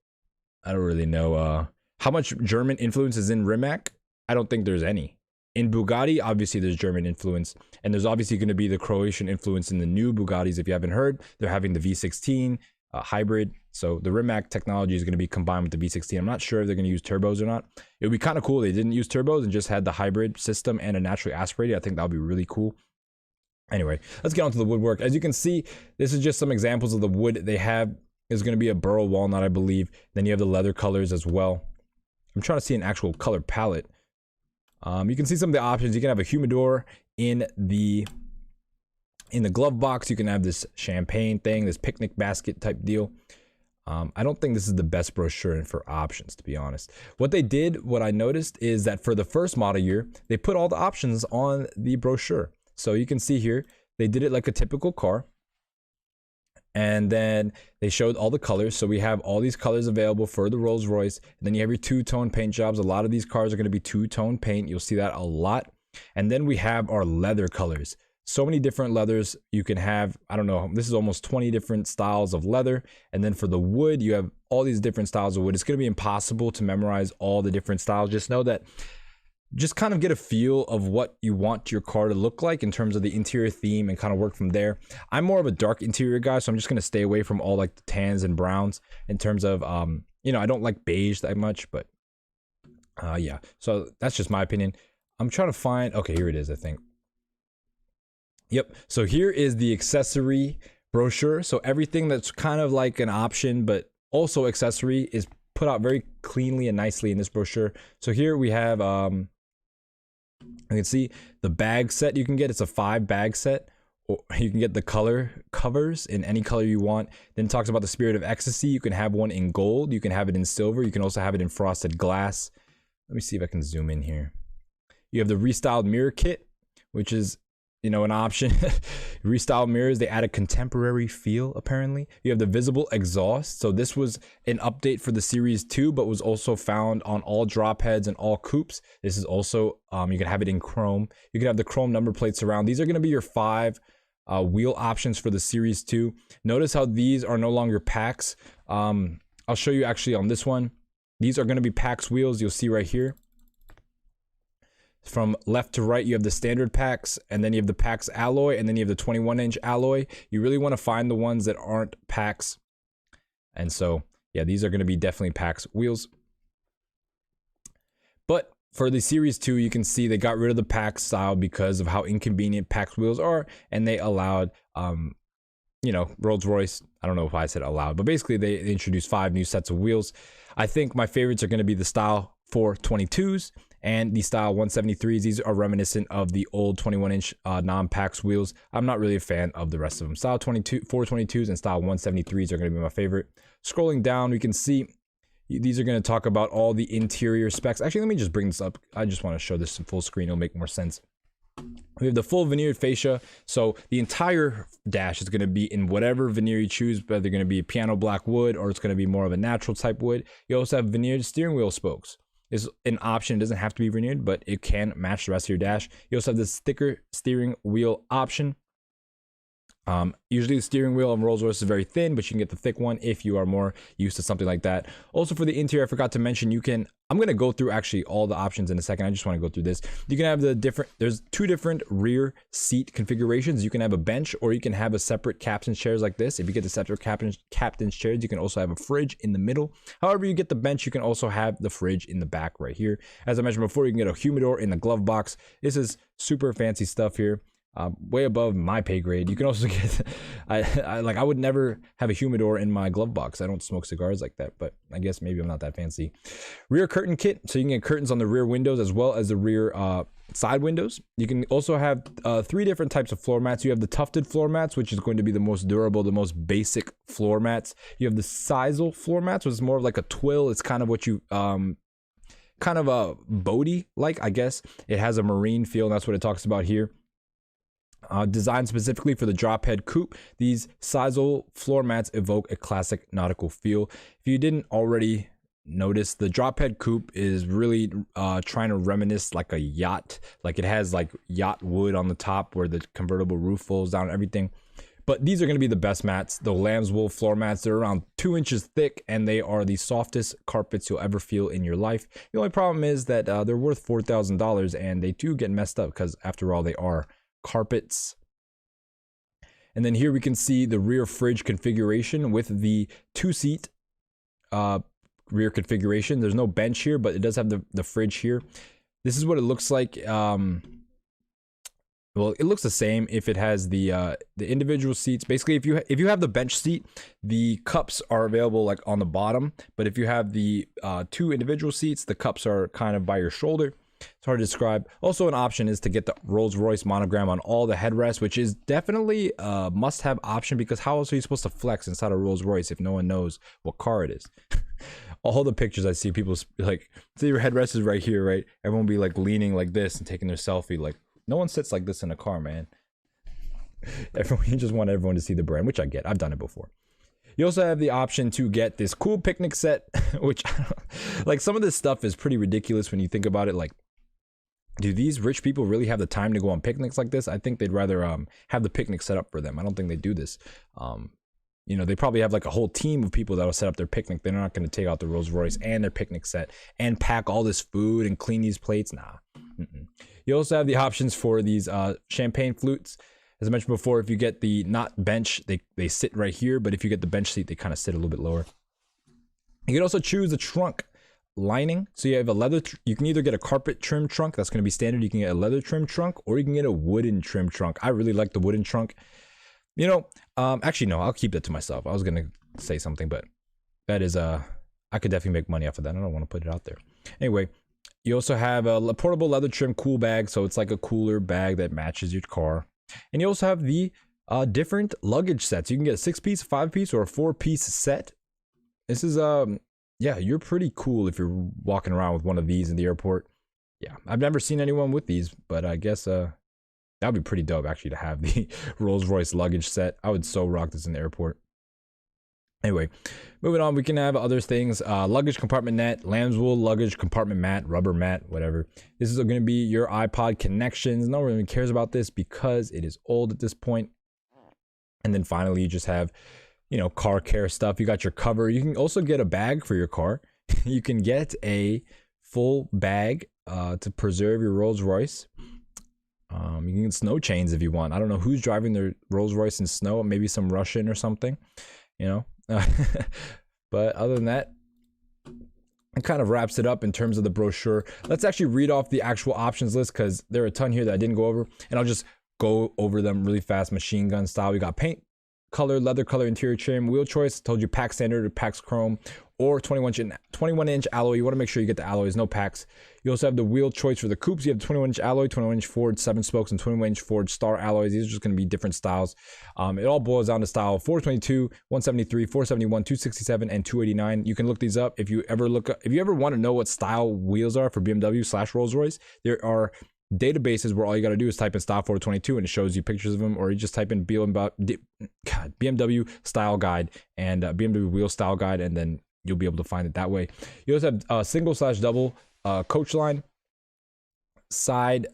really know how much German influence is in Rimac. I don't think there's any. In Bugatti, obviously there's German influence, and there's obviously going to be the Croatian influence in the new Bugattis. If you haven't heard, they're having the V16 hybrid. So the Rimac technology is going to be combined with the V16. I'm not sure if they're going to use turbos or not. It would be kind of cool. They didn't use turbos and just had the hybrid system and a naturally aspirated. I think that would be really cool. Anyway, let's get on to the woodwork. As you can see, this is just some examples of the wood they have. Is going to be a burl walnut, I believe. Then you have the leather colors as well. I'm trying to see an actual color palette. You can see some of the options. You can have a humidor in the glove box. You can have this champagne thing, this picnic basket type deal. I don't think this is the best brochure for options, to be honest. What they did, what I noticed, is that for the first model year, they put all the options on the brochure. So you can see here, they did it like a typical car. And then they showed all the colors. So we have all these colors available for the Rolls-Royce. And then you have your two-tone paint jobs. A lot of these cars are going to be two-tone paint. You'll see that a lot. And then we have our leather colors. So many different leathers you can have. I don't know. This is almost 20 different styles of leather. And then for the wood, you have all these different styles of wood. It's going to be impossible to memorize all the different styles. Just know that, just kind of get a feel of what you want your car to look like in terms of the interior theme and kind of work from there. I'm more of a dark interior guy, so I'm just going to stay away from all like the tans and browns in terms of, you know, I don't like beige that much, but yeah, so that's just my opinion. I'm trying to find, okay, here it is, I think. Yep, so here is the accessory brochure. So everything that's kind of like an option, but also accessory is put out very cleanly and nicely in this brochure. So here we have, you can see the bag set you can get. It's a 5-bag set. Or you can get the color covers in any color you want. Then it talks about the Spirit of Ecstasy. You can have one in gold. You can have it in silver. You can also have it in frosted glass. Let me see if I can zoom in here. You have the restyled mirror kit, which is, you know, an option. Restyled mirrors, they add a contemporary feel, apparently. You have the visible exhaust. So this was an update for the Series 2, but was also found on all drop heads and all coupes. This is also, you can have it in chrome. You can have the chrome number plates around. These are going to be your 5 wheel options for the Series 2. Notice how these are no longer packs. I'll show you actually on this one. These are going to be packs wheels. You'll see right here. From left to right, you have the standard packs, and then you have the packs alloy, and then you have the 21-inch alloy. You really want to find the ones that aren't packs. And so, yeah, these are going to be definitely packs wheels. But for the Series 2, you can see they got rid of the pack style because of how inconvenient packs wheels are, and they allowed, you know, Rolls-Royce, I don't know if I said allowed, but basically they introduced 5 new sets of wheels. I think my favorites are going to be the Style 422s and the Style 173s. These are reminiscent of the old 21-inch non-packs wheels. I'm not really a fan of the rest of them. Style 422s and Style 173s are going to be my favorite. Scrolling down, we can see these are going to talk about all the interior specs. Actually, let me just bring this up. I just want to show this in full screen. It'll make more sense. We have the full veneered fascia, so the entire dash is going to be in whatever veneer you choose, whether they're going to be piano black wood or it's going to be more of a natural type wood. You also have veneered steering wheel spokes. Is an option. It doesn't have to be veneered, but it can match the rest of your dash. You also have this thicker steering wheel option. Usually the steering wheel on Rolls-Royce is very thin, but you can get the thick one if you are more used to something like that. Also for the interior, I forgot to mention, I'm going to go through actually all the options in a second. I just want to go through this. You can have there's 2 different rear seat configurations. You can have a bench, or you can have a separate captain's chairs like this. If you get the separate captain's chairs, you can also have a fridge in the middle. However you get the bench, you can also have the fridge in the back right here. As I mentioned before, you can get a humidor in the glove box. This is super fancy stuff here. Way above my pay grade. You can also get I would never have a humidor in my glove box. I don't smoke cigars like that, but I guess maybe I'm not that fancy. Rear curtain kit, so you can get curtains on the rear windows as well as the rear side windows. You can also have 3 different types of floor mats. You have the tufted floor mats, which is going to be the most durable, the most basic floor mats. You have the sisal floor mats, which is more of like a twill. It's kind of what you kind of a boaty like, I guess. It has a marine feel, and that's what it talks about here. Designed specifically for the drop head coupe, these sisal floor mats evoke a classic nautical feel. If you didn't already notice, the drop head coupe is really trying to reminisce like a yacht. Like it has like yacht wood on the top where the convertible roof folds down and everything. But these are going to be the best mats, the lamb's wool floor mats. They're around 2 inches thick, and they are the softest carpets you'll ever feel in your life. The only problem is that they're worth $4,000, and they do get messed up because, after all, they are carpets. And then here we can see the rear fridge configuration with the 2-seat rear configuration. There's no bench here, but it does have the fridge here. This is what it looks like. Well, it looks the same if it has the individual seats. Basically, if you have the bench seat, the cups are available like on the bottom. But if you have the 2 individual seats, the cups are kind of by your shoulder. It's hard to describe. Also, an option is to get the Rolls-Royce monogram on all the headrests, which is definitely a must-have option, because how else are you supposed to flex inside a Rolls-Royce if no one knows what car it is? All the pictures I see, people like, say your headrest is right here, right? Everyone will be like leaning like this and taking their selfie. Like, no one sits like this in a car, man. You just want everyone to see the brand, which I get. I've done it before. You also have the option to get this cool picnic set, which, like, some of this stuff is pretty ridiculous when you think about it. Like, do these rich people really have the time to go on picnics like this? I think they'd rather have the picnic set up for them. I don't think they do this. You know, they probably have like a whole team of people that will set up their picnic. They're not going to take out the Rolls Royce and their picnic set and pack all this food and clean these plates. Nah. You also have the options for these champagne flutes. As I mentioned before, if you get the not bench, they sit right here. But if you get the bench seat, they kind of sit a little bit lower. You can also choose the trunk lining. So you have a leather, you can either get a carpet trim trunk, that's going to be standard. You can get a leather trim trunk, or you can get a wooden trim trunk. I really like the wooden trunk. You know, actually, no, I'll keep that to myself. I was going to say something, but that is, I could definitely make money off of that. I don't want to put it out there. Anyway, you also have a portable leather trim cool bag. So it's like a cooler bag that matches your car. And you also have the different luggage sets. You can get a 6-piece, 5-piece, or a 4-piece set. This is, yeah, you're pretty cool if you're walking around with one of these in the airport. Yeah, I've never seen anyone with these, but I guess that would be pretty dope actually to have the Rolls-Royce luggage set. I would so rock this in the airport. Anyway, moving on, we can have other things. Luggage compartment net, lamb's wool luggage compartment mat, rubber mat, whatever. This is going to be your iPod connections. No one really cares about this because it is old at this point. And then finally, you just have, you know, car care stuff. You got your cover. You can also get a bag for your car. You can get a full bag to preserve your Rolls Royce. You can get snow chains if you want. I don't know who's driving their Rolls Royce in snow. Maybe some Russian or something, you know. But other than that, it kind of wraps it up in terms of the brochure. Let's actually read off the actual options list, because there are a ton here that I didn't go over, and I'll just go over them really fast. Machine gun style. We got paint color, leather color, interior trim, wheel choice. Told you pack standard or PAX chrome, or 21-inch alloy. You want to make sure you get the alloys, no packs. You also have the wheel choice for the coupes. You have 21-inch alloy, 21-inch Ford 7 spokes, and 21-inch Ford Star alloys. These are just going to be different styles. It all boils down to style: 422, 173, 471, 267, and 289. You can look these up if you ever want to know what style wheels are for BMW / Rolls-Royce. There are databases where all you got to do is type in style 422 and it shows you pictures of them, or you just type in BMW style guide and BMW wheel style guide, and then you'll be able to find it that way. You also have single / double coach line, side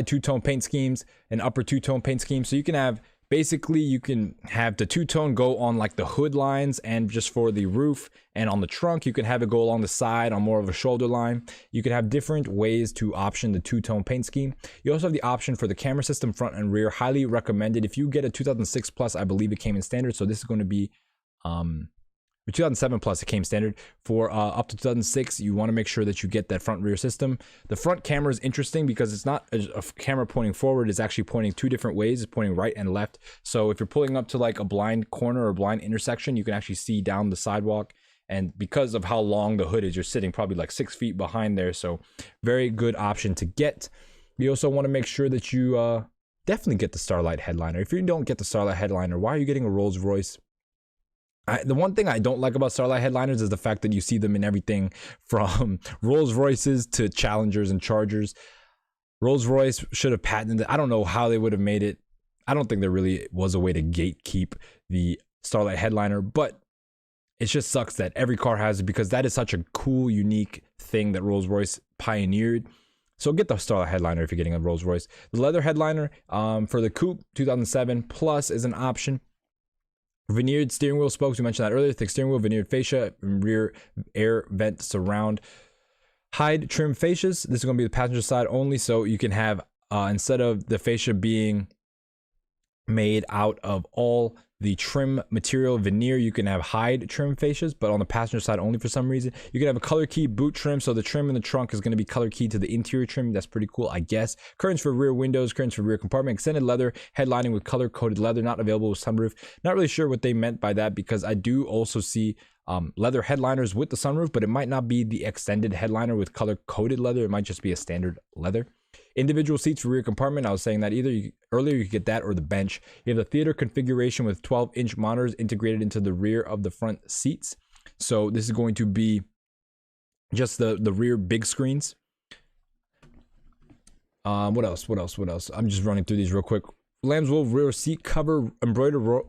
two-tone paint schemes, and upper two-tone paint schemes. So you can have, basically you can have the two-tone go on like the hood lines and just for the roof, and on the trunk you can have it go along the side on more of a shoulder line. You can have different ways to option the two-tone paint scheme. You also have the option for the camera system front and rear. Highly recommended. If you get a 2006 plus, I believe it came in standard, so this is going to be 2007 plus, it came standard. For up to 2006, you want to make sure that you get that front rear system. The front camera is interesting because it's not a camera pointing forward, it's actually pointing two different ways. It's pointing right and left. So if you're pulling up to like a blind corner or blind intersection, you can actually see down the sidewalk. And because of how long the hood is, you're sitting probably like 6 feet behind there. So very good option to get. You also want to make sure that you definitely get the Starlight headliner. If you don't get the Starlight headliner, why are you getting a Rolls Royce? The one thing I don't like about Starlight headliners is the fact that you see them in everything from Rolls Royces to Challengers and Chargers. Rolls Royce should have patented it. I don't know how they would have made it. I don't think there really was a way to gatekeep the Starlight headliner, but it just sucks that every car has it, because that is such a cool, unique thing that Rolls Royce pioneered. So get the Starlight headliner if you're getting a Rolls Royce. The leather headliner for the coupe 2007 plus is an option. Veneered steering wheel spokes, we mentioned that earlier. Thick steering wheel, veneered fascia, rear air vent surround. Hide trim fascias. This is going to be the passenger side only, so you can have, instead of the fascia being made out of all the trim material veneer, you can have hide trim fascias, but on the passenger side only for some reason. You can have a color key boot trim, so the trim in the trunk is going to be color keyed to the interior trim. That's pretty cool, I guess. Curtains for rear windows, curtains for rear compartment, extended leather headlining with color coded leather, not available with sunroof. Not really sure what they meant by that, because I do also see leather headliners with the sunroof, but it might not be the extended headliner with color coded leather. It might just be a standard leather. Individual seats for rear compartment, I was saying that earlier you could get that or the bench. You have the theater configuration with 12-inch monitors integrated into the rear of the front seats. So this is going to be just the rear big screens. What else? I'm just running through these real quick. Lamb's wool rear seat cover, embroidered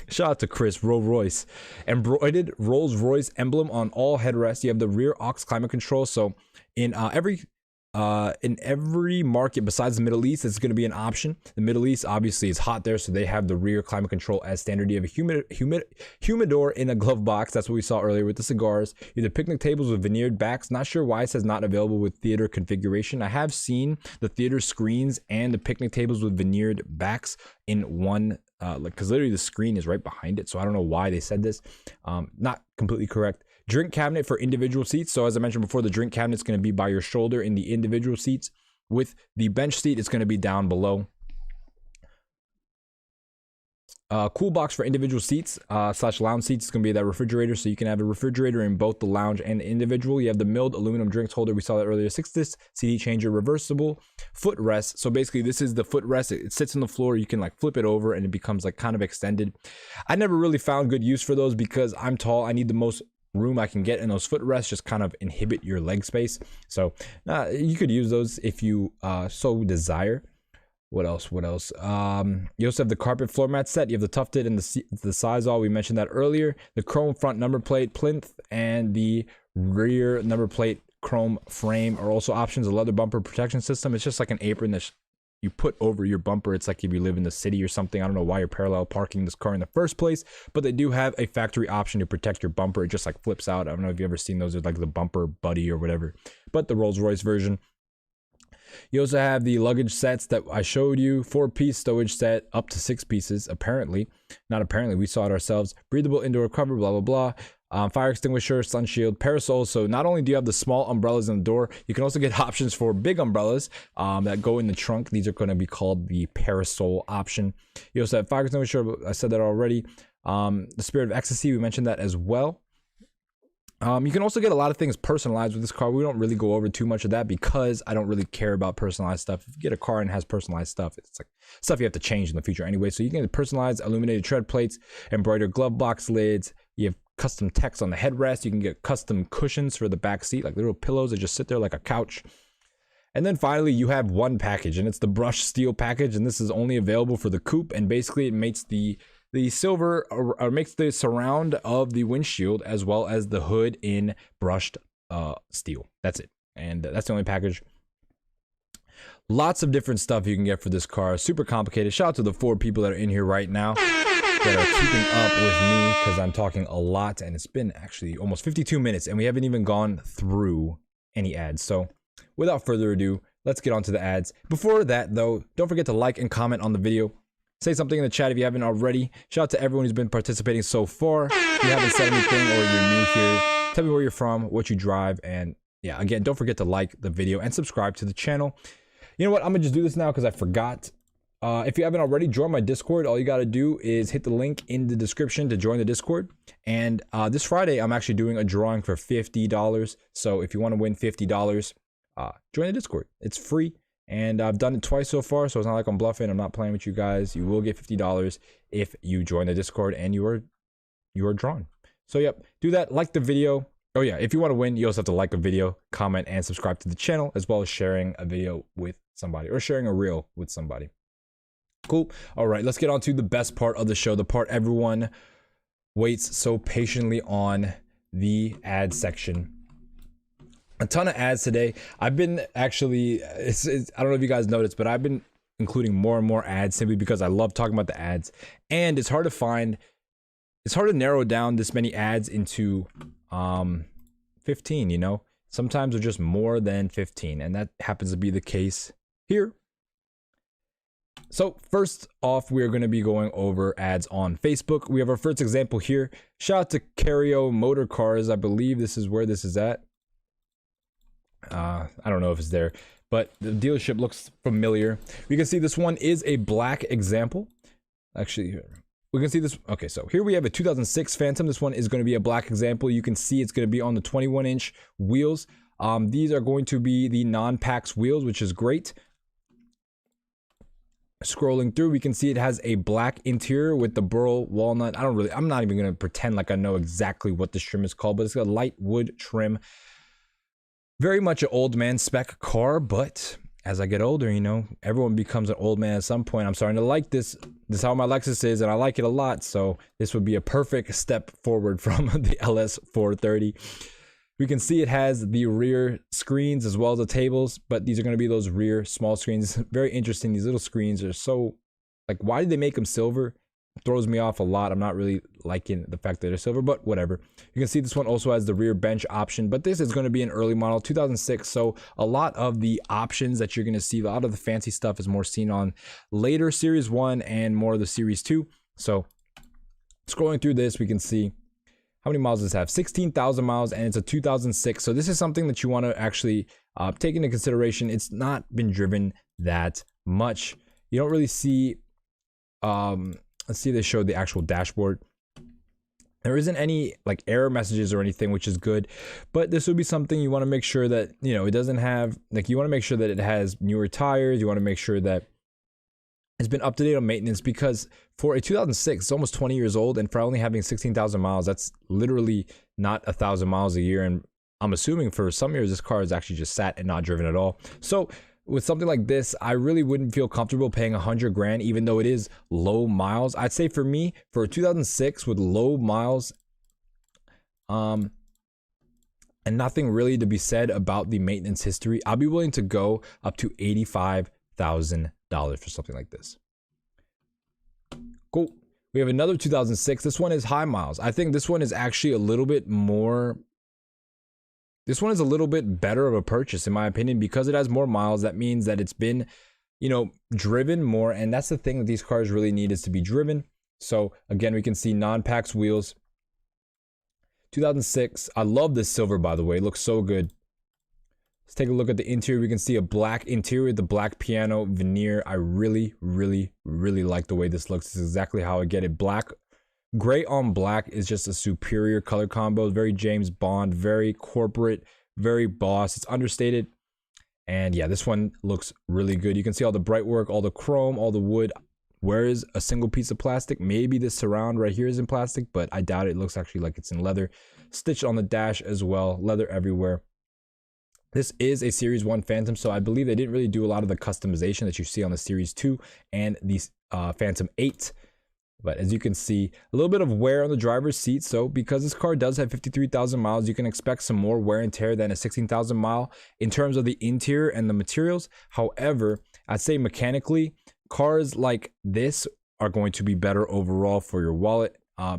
shout out to Chris, Royce. Embroidered Rolls Royce emblem on all headrests. You have the rear aux climate control. So in every market besides the Middle East, it's going to be an option. The Middle East obviously is hot there, so they have the rear climate control as standard. You have a humidor in a glove box. That's what we saw earlier with the cigars. You have the picnic tables with veneered backs. Not sure why it says not available with theater configuration. I have seen the theater screens and the picnic tables with veneered backs in one, because literally the screen is right behind it. So I don't know why they said this. Not completely correct. Drink cabinet for individual seats. So as I mentioned before, the drink cabinet is going to be by your shoulder in the individual seats. With the bench seat, it's going to be down below. Cool box for individual seats / lounge seats. It's going to be that refrigerator, so you can have a refrigerator in both the lounge and the individual. You have the milled aluminum drinks holder. We saw that earlier. 6-disc CD changer, reversible footrest. So basically this is the footrest. It sits on the floor. You can like flip it over and it becomes like kind of extended. I never really found good use for those because I'm tall. I need the most room I can get, and those footrests just kind of inhibit your leg space. So you could use those if you so desire. What else? You also have the carpet floor mat set. You have the tufted and the Sizewell. We mentioned that earlier. The chrome front number plate plinth and the rear number plate chrome frame are also options. A leather bumper protection system. It's just like an apron that's you put over your bumper. It's like if you live in the city or something. I don't know why you're parallel parking this car in the first place, but they do have a factory option to protect your bumper. It just like flips out. I don't know if you've ever seen those, like the bumper buddy or whatever, but the Rolls-Royce version. You also have the luggage sets that I showed you, 4-piece stowage set, up to 6 pieces, apparently. Not apparently, we saw it ourselves. Breathable indoor cover, blah, blah, blah. Fire extinguisher, sun shield, parasol. So not only do you have the small umbrellas in the door, you can also get options for big umbrellas that go in the trunk. These are going to be called the parasol option. You also have fire extinguisher. I said that already. The Spirit of Ecstasy, we mentioned that as well. You can also get a lot of things personalized with this car. We don't really go over too much of that because I don't really care about personalized stuff. If you get a car and it has personalized stuff, it's like stuff you have to change in the future anyway. So you can get personalized illuminated tread plates, embroidered glove box lids. You have custom text on the headrest. You can get custom cushions for the back seat, like little pillows that just sit there like a couch. And then finally, you have one package, and it's the brushed steel package, and this is only available for the coupe. And basically, it makes the silver, or makes the surround of the windshield as well as the hood in brushed steel. That's it, and that's the only package. Lots of different stuff you can get for this car. Super complicated. Shout out to the 4 people that are in here right now that are keeping up with me, because I'm talking a lot, and it's been actually almost 52 minutes, and we haven't even gone through any ads. So without further ado, let's get on to the ads. Before that, though, don't forget to like and comment on the video. Say something in the chat if you haven't already. Shout out to everyone who's been participating so far. If you haven't said anything or you're new here, tell me where you're from, what you drive, and yeah, again, don't forget to like the video and subscribe to the channel. You know what? I'm gonna just do this now because I forgot. If you haven't already, join my Discord. All you got to do is hit the link in the description to join the Discord. And this Friday, I'm actually doing a drawing for $50. So if you want to win $50, join the Discord. It's free. And I've done it twice so far, so it's not like I'm bluffing. I'm not playing with you guys. You will get $50 if you join the Discord and you are drawn. So yep, do that. Like the video. Oh yeah, if you want to win, you also have to like a video, comment, and subscribe to the channel, as well as sharing a video with somebody or sharing a reel with somebody. Cool. All right, let's get on to the best part of the show, the part everyone waits so patiently on, the ad section. A ton of ads today. I've been actually, I don't know if you guys noticed, but I've been including more and more ads simply because I love talking about the ads. And it's hard to find, it's hard to narrow down this many ads into 15, you know? Sometimes they're just more than 15, and that happens to be the case here. So first off, we're going to be going over ads on Facebook. We have our first example here. Shout out to Cario Motor Cars. I believe this is where this is at. I don't know if it's there, but the dealership looks familiar. We can see this one is a black example. Actually, we can see this. Okay, so here we have a 2006 Phantom. This one is going to be a black example. You can see it's going to be on the 21-inch wheels. These are going to be the non-Pax wheels, which is great. Scrolling through, we can see it has a black interior with the burl walnut. I'm not even going to pretend like I know exactly what this trim is called, but it's got light wood trim. Very much an old man spec car, but as I get older, you know, everyone becomes an old man at some point. I'm starting to like this. This is how my Lexus is, and I like it a lot. So this would be a perfect step forward from the LS430. We can see it has the rear screens as well as the tables, but these are going to be those rear small screens. Very interesting. These little screens are so, like, why did they make them silver? It throws me off a lot. I'm not really liking the fact that they're silver, but whatever. You can see this one also has the rear bench option, but this is going to be an early model, 2006. So a lot of the options that you're going to see, a lot of the fancy stuff is more seen on later Series 1 and more of the Series 2. So scrolling through this, we can see how many miles does this have? 16,000 miles, and it's a 2006. So this is something that you want to actually take into consideration. It's not been driven that much. You don't really see, let's see, they showed the actual dashboard. There isn't any like error messages or anything, which is good, but this would be something you want to make sure that, you know, it doesn't have, like, you want to make sure that it has newer tires. You want to make sure that it's been up to date on maintenance, because for a 2006, it's almost 20 years old, and for only having 16,000 miles, that's literally not 1,000 miles a year. And I'm assuming for some years this car is actually just sat and not driven at all. So with something like this, I really wouldn't feel comfortable paying 100 grand, even though it is low miles. I'd say for me, for a 2006 with low miles, and nothing really to be said about the maintenance history, I'll be willing to go up to 85,000 for something like this. Cool. We have another 2006. This one is high miles. I think this one is actually a little bit more. This one is a little bit better of a purchase in my opinion because it has more miles. That means that it's been, you know, driven more, and that's the thing that these cars really need is to be driven. So again, we can see non-pax wheels. 2006. I love this silver, by the way. It looks so good. Let's take a look at the interior. We can see a black interior, the black piano veneer. I really like the way this looks. This is exactly how I get it. Black, gray on black is just a superior color combo. Very James Bond, very corporate, very boss. It's understated. And yeah, this one looks really good. You can see all the bright work, all the chrome, all the wood. Where is a single piece of plastic? Maybe this surround right here is in plastic, but I doubt it. It looks actually like it's in leather. Stitched on the dash as well. Leather everywhere. This is a Series 1 Phantom, so I believe they didn't really do a lot of the customization that you see on the Series 2 and the Phantom 8. But as you can see, a little bit of wear on the driver's seat. So because this car does have 53,000 miles, you can expect some more wear and tear than a 16,000 mile in terms of the interior and the materials. However, I'd say mechanically, cars like this are going to be better overall for your wallet,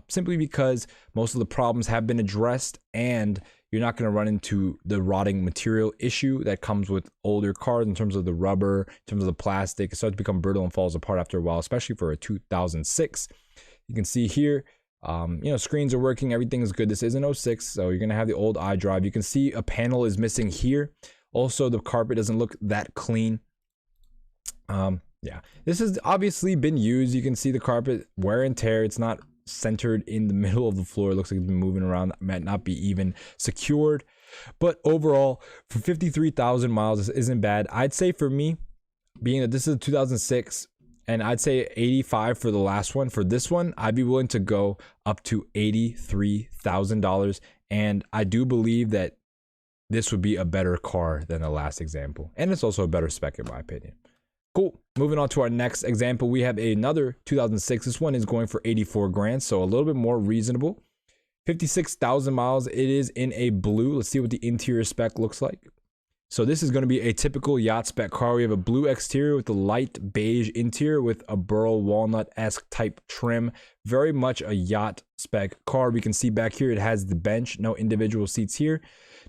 simply because most of the problems have been addressed and you're not going to run into the rotting material issue that comes with older cars in terms of the rubber, in terms of the plastic. It starts to become brittle and falls apart after a while, especially for a 2006. You can see here, you know, screens are working. Everything is good. This is an 06, so you're going to have the old iDrive. You can see a panel is missing here. Also, the carpet doesn't look that clean. Yeah, this has obviously been used. You can see the carpet wear and tear. It's not centered in the middle of the floor. It looks like it's been moving around. That might not be even secured, but overall for 53,000 miles, this isn't bad. I'd say for me, being that this is a 2006 and I'd say 85 for the last one, for this one I'd be willing to go up to $83,000, and I do believe that this would be a better car than the last example, and it's also a better spec in my opinion. Cool. Moving on to our next example, we have another 2006. This one is going for 84 grand, so a little bit more reasonable. 56,000 miles. It is in a blue. Let's see what the interior spec looks like. So this is going to be a typical yacht spec car. We have a blue exterior with a light beige interior with a burl walnut-esque type trim. Very much a yacht spec car. We can see back here it has the bench, no individual seats here.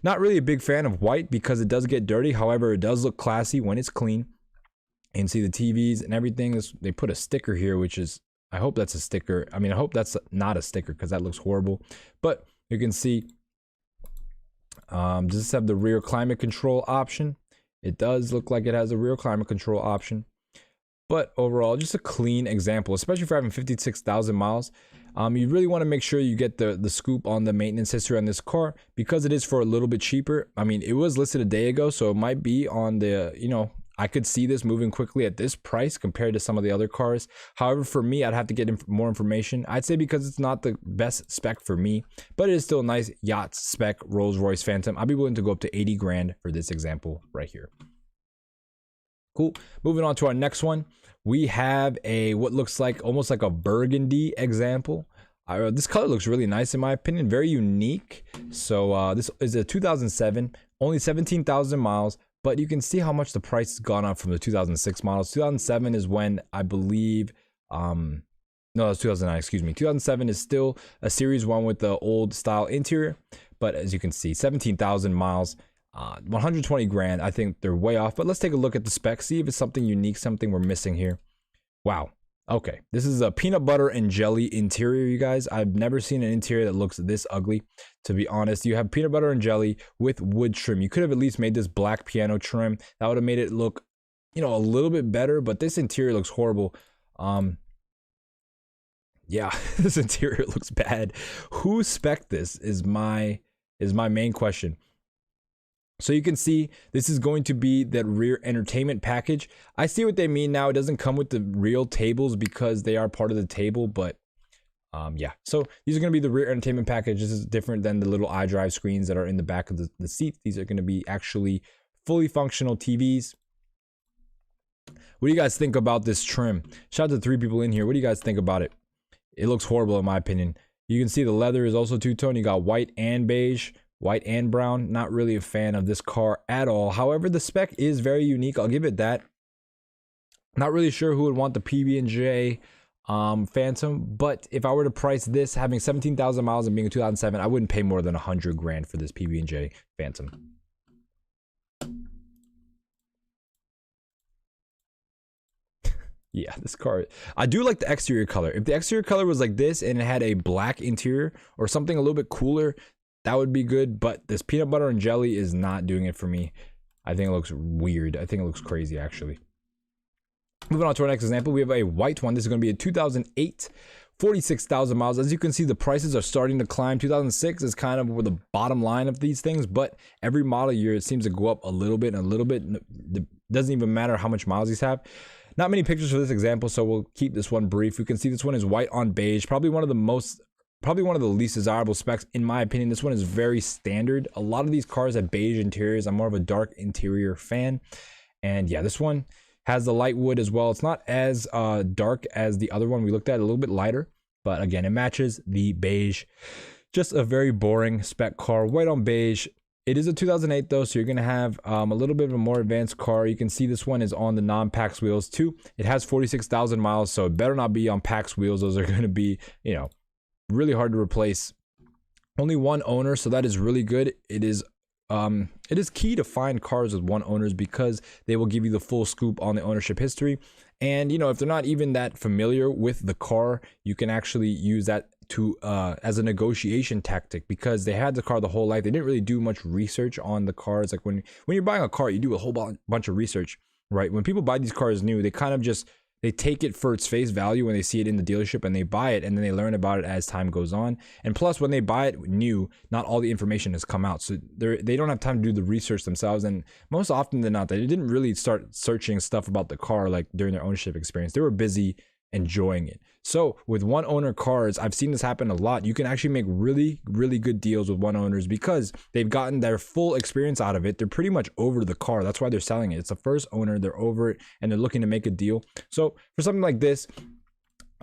Not really a big fan of white because it does get dirty. However, it does look classy when it's clean. And see the TVs and everything. They put a sticker here, which is, I hope that's a sticker. I mean, I hope that's not a sticker because that looks horrible. But you can see, does this have the rear climate control option? It does look like it has a rear climate control option. But overall, just a clean example, especially for having 56,000 miles. You really want to make sure you get the scoop on the maintenance history on this car because it is for a little bit cheaper. I mean, it was listed a day ago, so it might be on the, you know, I could see this moving quickly at this price compared to some of the other cars. However, for me, I'd have to get more information. I'd say because it's not the best spec for me, but it is still a nice yacht spec Rolls-Royce Phantom. I'd be willing to go up to 80 grand for this example right here. Cool. Moving on to our next one. We have a what looks like almost like a burgundy example. This color looks really nice in my opinion. Very unique. So this is a 2007, only 17,000 miles. But you can see how much the price has gone up from the 2006 models. 2007 is when I believe, no, that's 2009, excuse me. 2007 is still a Series 1 with the old style interior. But as you can see, 17,000 miles, 120 grand. I think they're way off. But let's take a look at the specs, see if it's something unique, something we're missing here. Wow. Okay, this is a peanut butter and jelly interior, you guys. I've never seen an interior that looks this ugly, to be honest. You have peanut butter and jelly with wood trim. You could have at least made this black piano trim. That would have made it look, you know, a little bit better, but this interior looks horrible. Yeah, this interior looks bad. Who spec'd this is my main question. So you can see this is going to be that rear entertainment package. I see what they mean now. It doesn't come with the real tables because they are part of the table, but yeah. So these are going to be the rear entertainment package. This is different than the little iDrive screens that are in the back of the seat. These are going to be actually fully functional TVs. What do you guys think about this trim? Shout out to 3 people in here. What do you guys think about it? It looks horrible in my opinion. You can see the leather is also two-tone. You got white and beige. White and brown. Not really a fan of this car at all. However, the spec is very unique. I'll give it that. Not really sure who would want the PB&J Phantom, but if I were to price this, having 17,000 miles and being a 2007, I wouldn't pay more than 100 grand for this PB&J Phantom. Yeah, this car, I do like the exterior color. If the exterior color was like this and it had a black interior or something a little bit cooler, that would be good, but this peanut butter and jelly is not doing it for me. I think it looks weird. I think it looks crazy, actually. Moving on to our next example, we have a white one. This is going to be a 2008, 46,000 miles. As you can see, the prices are starting to climb. 2006 is kind of where the bottom line of these things, but every model year, it seems to go up a little bit and a little bit. It doesn't even matter how much miles these have. Not many pictures for this example, so we'll keep this one brief. You can see this one is white on beige, probably one of the least desirable specs in my opinion. This one is very standard. A lot of these cars have beige interiors. I'm more of a dark interior fan, and yeah, this one has the light wood as well. It's not as dark as the other one we looked at, a little bit lighter, but again, it matches the beige. Just a very boring spec car, white on beige. It is a 2008 though, so you're going to have a little bit of a more advanced car. You can see this one is on the non-Pax wheels too. It has 46,000 miles, so it better not be on Pax wheels. Those are going to be, you know, really hard to replace. Only one owner, so that is really good. It is key to find cars with one owners because they will give you the full scoop on the ownership history. And, you know, if they're not even that familiar with the car, you can actually use that to as a negotiation tactic, because they had the car the whole life. They didn't really do much research on the cars. Like when you're buying a car, you do a whole bunch of research, right? When people buy these cars new, they kind of just, they take it for its face value when they see it in the dealership and they buy it, and then they learn about it as time goes on. And plus, when they buy it new, not all the information has come out, so they don't have time to do the research themselves. And most often than not, they didn't really start searching stuff about the car like during their ownership experience. They were busy enjoying it. So with one owner cars, I've seen this happen a lot. You can actually make really good deals with one owners because they've gotten their full experience out of it. They're pretty much over the car. That's why they're selling it. It's the first owner, they're over it, and they're looking to make a deal. So for something like this,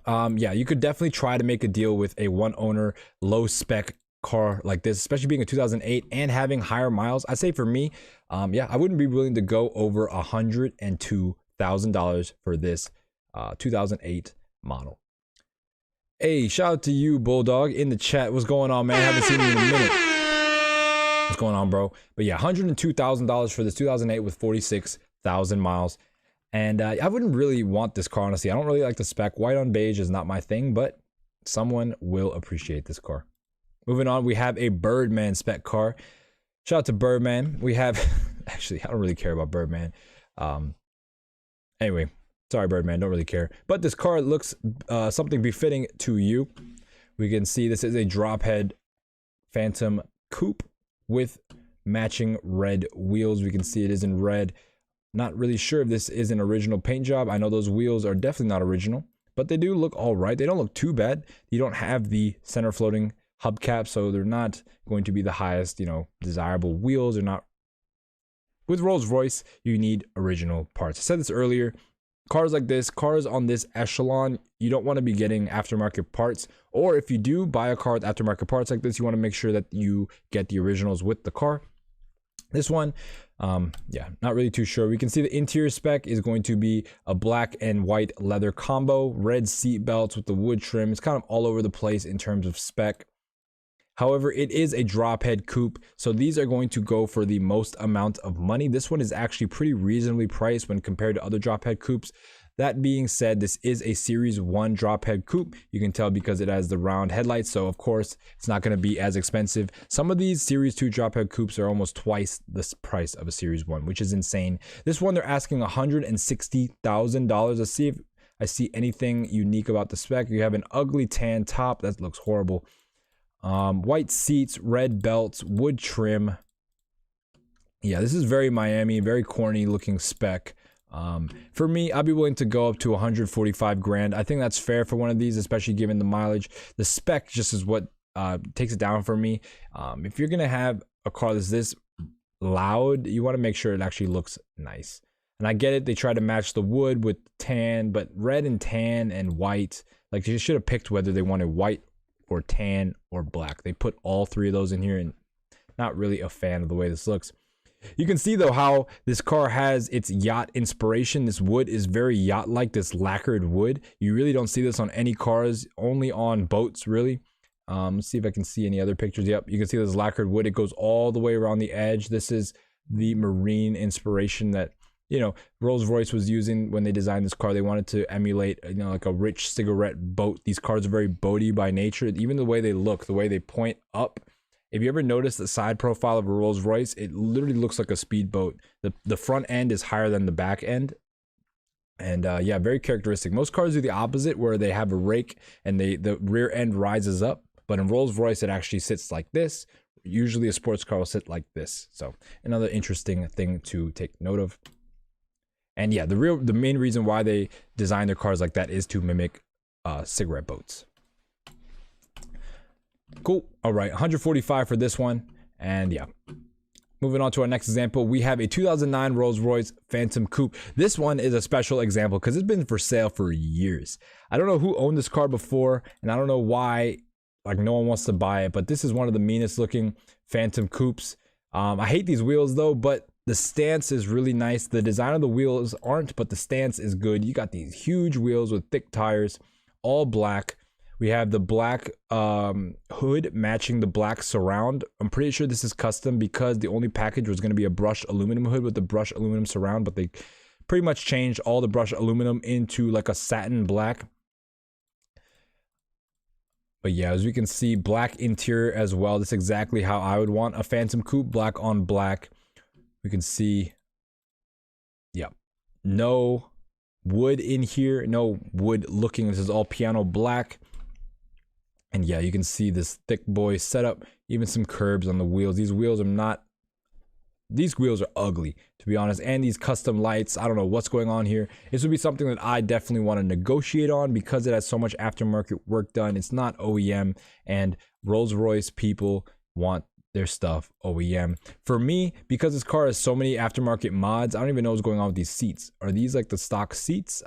yeah, you could definitely try to make a deal with a one owner low spec car like this, especially being a 2008 and having higher miles. I say for me, yeah, I wouldn't be willing to go over $102,000 for this 2008 model. Hey, shout out to you, Bulldog, in the chat. What's going on, man? Haven't seen you in a minute. What's going on, bro? But yeah, $102,000 for this 2008 with 46,000 miles. And I wouldn't really want this car, honestly. I don't really like the spec. White on beige is not my thing, but someone will appreciate this car. Moving on, we have a Birdman spec car. Shout out to Birdman. We have, actually, I don't really care about Birdman. Anyway. Sorry, Birdman, don't really care. But this car looks something befitting to you. We can see this is a drop head Phantom coupe with matching red wheels. We can see it is in red. Not really sure if this is an original paint job. I know those wheels are definitely not original, but they do look all right. They don't look too bad. You don't have the center floating hubcap, so they're not going to be the highest, you know, desirable wheels. They're not. With Rolls-Royce, you need original parts. I said this earlier. Cars like this, cars on this echelon, you don't want to be getting aftermarket parts. Or if you do buy a car with aftermarket parts like this, you want to make sure that you get the originals with the car. This one, yeah, not really too sure. We can see the interior spec is going to be a black and white leather combo, red seat belts with the wood trim. It's kind of all over the place in terms of spec. However, it is a drop head coupe, so these are going to go for the most amount of money. This one is actually pretty reasonably priced when compared to other drop head coupes. That being said, this is a Series 1 drop head coupe. You can tell because it has the round headlights, so of course, it's not going to be as expensive. Some of these Series 2 drop head coupes are almost twice the price of a Series 1, which is insane. This one, they're asking $160,000. Let's see if I see anything unique about the spec. You have an ugly tan top. That looks horrible. White seats, red belts, wood trim. Yeah, this is very Miami, very corny looking spec. For me, I'd be willing to go up to 145 grand. I think that's fair for one of these, especially given the mileage. The spec just is what takes it down for me. If you're gonna have a car that's this loud, you want to make sure it actually looks nice. And I get it, they try to match the wood with tan, but red and tan and white, like you should have picked whether they wanted white or tan or black. They put all three of those in here, and not really a fan of the way this looks. You can see though how this car has its yacht inspiration. This wood is very yacht-like, this lacquered wood. You really don't see this on any cars, only on boats really. Let's see if I can see any other pictures. Yep, you can see this lacquered wood. It goes all the way around the edge. This is the marine inspiration that, you know, Rolls-Royce was using when they designed this car. They wanted to emulate, you know, like a rich cigarette boat. These cars are very boaty by nature. Even the way they look, the way they point up. If you ever notice the side profile of a Rolls-Royce, it literally looks like a speedboat. The front end is higher than the back end. And yeah, very characteristic. Most cars do the opposite, where they have a rake and the rear end rises up. But in Rolls-Royce, it actually sits like this. Usually a sports car will sit like this. So another interesting thing to take note of. And yeah, the main reason why they design their cars like that is to mimic cigarette boats. Cool. All right, 145 for this one. And yeah, moving on to our next example, we have a 2009 Rolls-Royce Phantom Coupe. This one is a special example because it's been for sale for years. I don't know who owned this car before, and I don't know why, like, no one wants to buy it, but this is one of the meanest looking Phantom Coupes. I hate these wheels though, but the stance is really nice. The design of the wheels aren't, but the stance is good. You got these huge wheels with thick tires, all black. We have the black hood matching the black surround. I'm pretty sure this is custom because the only package was going to be a brushed aluminum hood with the brushed aluminum surround, but they pretty much changed all the brushed aluminum into like a satin black. But yeah, as we can see, black interior as well. That's exactly how I would want a Phantom Coupe, black on black. We can see, yeah, no wood in here, no wood looking. This is all piano black. And yeah, you can see this thick boy setup, even some curbs on the wheels. These wheels are ugly, to be honest. And these custom lights, I don't know what's going on here. This would be something that I definitely want to negotiate on because it has so much aftermarket work done. It's not OEM, and Rolls-Royce people want their stuff OEM. For me, because this car has so many aftermarket mods, I don't even know what's going on with these seats. Are these like the stock seats?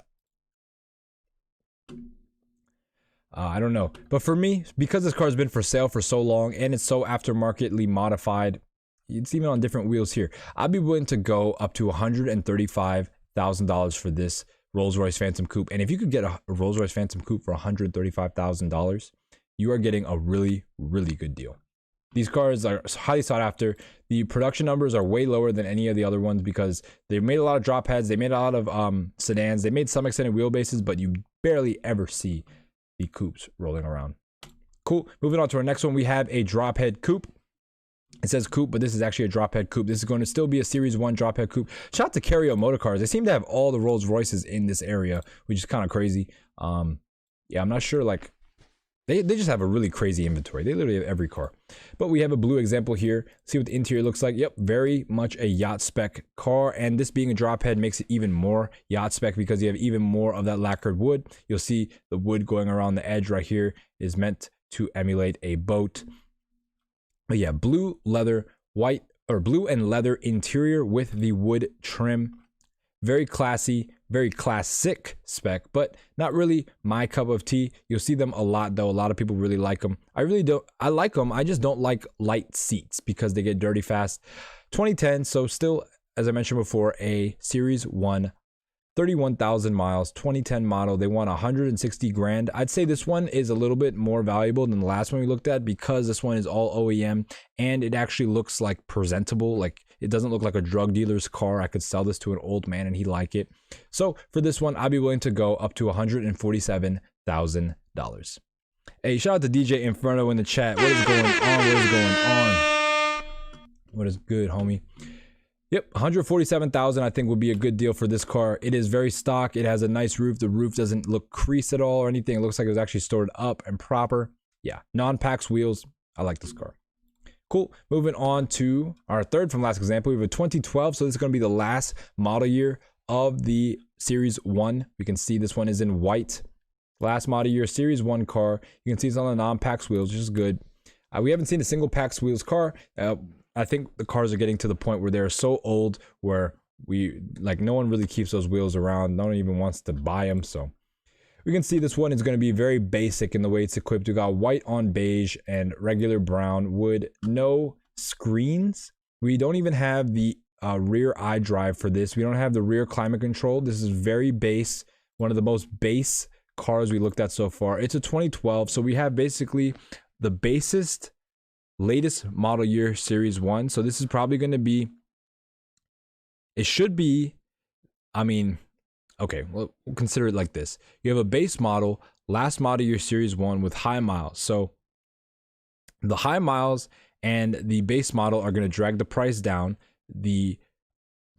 I don't know. But for me, because this car has been for sale for so long and it's so aftermarketly modified, it's even on different wheels here, I'd be willing to go up to $135,000 for this Rolls-Royce Phantom Coupe. And if you could get a Rolls-Royce Phantom Coupe for $135,000, you are getting a really, really good deal. These cars are highly sought after. The production numbers are way lower than any of the other ones because they made a lot of drop heads. They made a lot of sedans. They made some extended wheelbases, but you barely ever see the coupes rolling around. Cool. Moving on to our next one, we have a drop head coupe. It says coupe, but this is actually a drop head coupe. This is going to still be a Series 1 drop head coupe. Shout out to Cargurus Motor Cars. They seem to have all the Rolls Royces in this area, which is kind of crazy. Yeah, I'm not sure, like, they just have a really crazy inventory. They literally have every car. But we have a blue example here. See what the interior looks like. Yep, very much a yacht spec car. And this being a drop head makes it even more yacht spec because you have even more of that lacquered wood. You'll see the wood going around the edge right here is meant to emulate a boat. But yeah, blue leather, white, or blue and leather interior with the wood trim. Very classy, very classic spec, but not really my cup of tea. You'll see them a lot though. A lot of people really like them. I really don't. I like them. I just don't like light seats because they get dirty fast. 2010, so still, as I mentioned before, a Series 1, 31,000 miles, 2010 model. They want 160 grand. I'd say this one is a little bit more valuable than the last one we looked at because this one is all OEM and it actually looks like presentable. Like, it doesn't look like a drug dealer's car. I could sell this to an old man and he'd like it. So for this one, I'd be willing to go up to $147,000. Hey, shout out to DJ Inferno in the chat. What is going on? What is going on? What is good, homie? Yep, $147,000 I think would be a good deal for this car. It is very stock. It has a nice roof. The roof doesn't look creased at all or anything. It looks like it was actually stored up and proper. Yeah, non-pax wheels. I like this car. Cool. Moving on to our third from last example. We have a 2012. So this is going to be the last model year of the Series 1. We can see this one is in white. Last model year Series 1 car. You can see it's on the non-pax wheels, which is good. We haven't seen a single pax wheels car. I think the cars are getting to the point where they're so old where no one really keeps those wheels around. No one even wants to buy them. So we can see this one is going to be very basic in the way it's equipped. We got white on beige and regular brown wood, no screens. We don't even have the rear iDrive for this. We don't have the rear climate control. This is very base, one of the most base cars we looked at so far. It's a 2012, so we have basically the basest, latest model year Series 1. So this is probably going to be, it should be, I mean, okay, we'll consider it like this. You have a base model, last model year Series 1 with high miles. So the high miles and the base model are going to drag the price down. The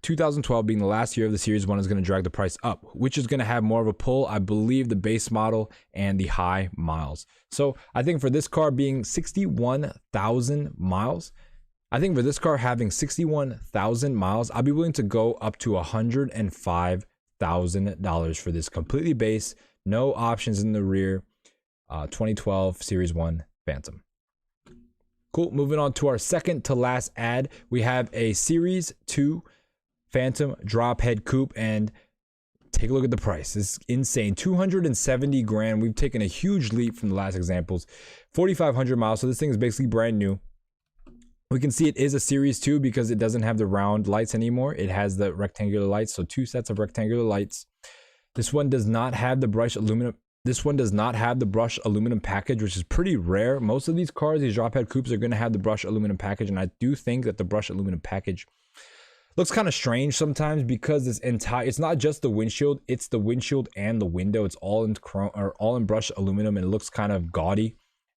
2012 being the last year of the Series 1 is going to drag the price up, which is going to have more of a pull, I believe, the base model and the high miles. So I think for this car being 61,000 miles, I think for this car having 61,000 miles, I'll be willing to go up to $105,000 for this completely base, no options in the rear, 2012 Series 1 Phantom. Cool. Moving on to our second to last ad, we have a Series 2 Phantom drop head coupe, and take a look at the price. It's insane. 270 grand. We've taken a huge leap from the last examples. 4,500 miles. So this thing is basically brand new. We can see it is a Series 2 because it doesn't have the round lights anymore. It has the rectangular lights. So 2 sets of rectangular lights. This one does not have the brushed aluminum. This one does not have the brushed aluminum package, which is pretty rare. Most of these cars, these drop head coupes, are going to have the brushed aluminum package. And I do think that the brushed aluminum package looks kind of strange sometimes because it's not just the windshield, it's the windshield and the window. It's all in chrome or all in brushed aluminum, and it looks kind of gaudy,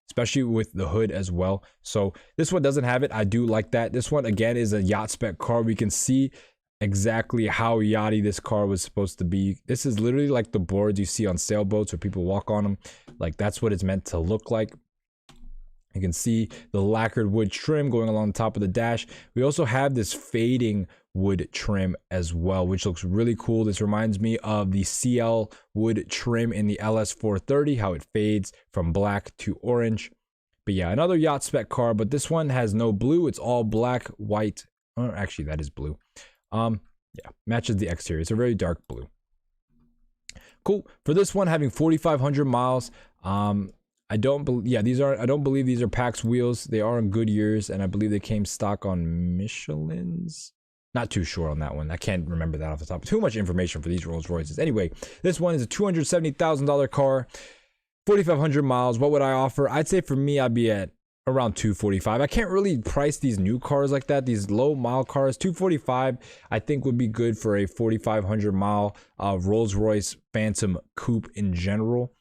especially with the hood as well. So this one doesn't have it. I do like that. This one again is a yacht spec car. We can see exactly how yachty this car was supposed to be. This is literally like the boards you see on sailboats where people walk on them. Like that's what it's meant to look like. You can see the lacquered wood trim going along the top of the dash. We also have this fading wood trim as well, which looks really cool. This reminds me of the CL wood trim in the LS430, how it fades from black to orange. But yeah, another yacht spec car, but this one has no blue. It's all black, white. Oh, actually, that is blue. Yeah, matches the exterior. It's a very dark blue. Cool. For this one, having 4,500 miles, I don't believe these are Pax wheels. They are on Goodyears, and I believe they came stock on Michelin's. Not too sure on that one. I can't remember that off the top. Too much information for these Rolls Royces. Anyway, this one is a $270,000 car, 4,500 miles. What would I offer? I'd say for me, I'd be at around 245. I can't really price these new cars like that. These low mile cars, 245, I think would be good for a 4,500 mile Rolls Royce Phantom coupe in general.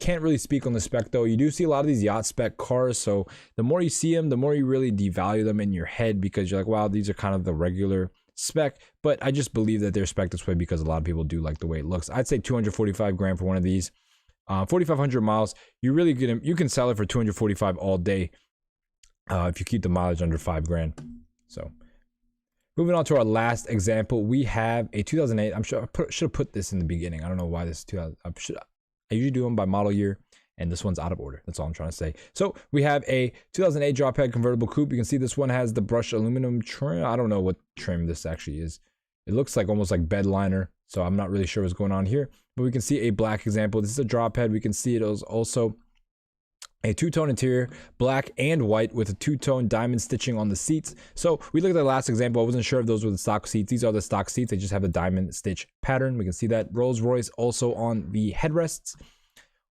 Can't really speak on the spec though. You do see a lot of these yacht spec cars, so the more you see them, the more you really devalue them in your head because you're like, wow, these are kind of the regular spec. But I just believe that they're spec this way because a lot of people do like the way it looks. I'd say 245 grand for one of these. 4,500 miles. You can sell it for 245 all day if you keep the mileage under 5 grand. So moving on to our last example, we have a 2008. I'm sure I should have put this in the beginning. I don't know why this 2000. I usually do them by model year, and this one's out of order. That's all I'm trying to say. So we have a 2008 drop head convertible coupe. You can see this one has the brushed aluminum trim. I don't know what trim this actually is. It looks like almost like bed liner, so I'm not really sure what's going on here. But we can see a black example. This is a drop head. We can see it is also a two-tone interior, black and white, with a two-tone diamond stitching on the seats. So we looked at the last example. I wasn't sure if those were the stock seats. These are the stock seats. They just have the diamond stitch pattern. We can see that. Rolls Royce also on the headrests.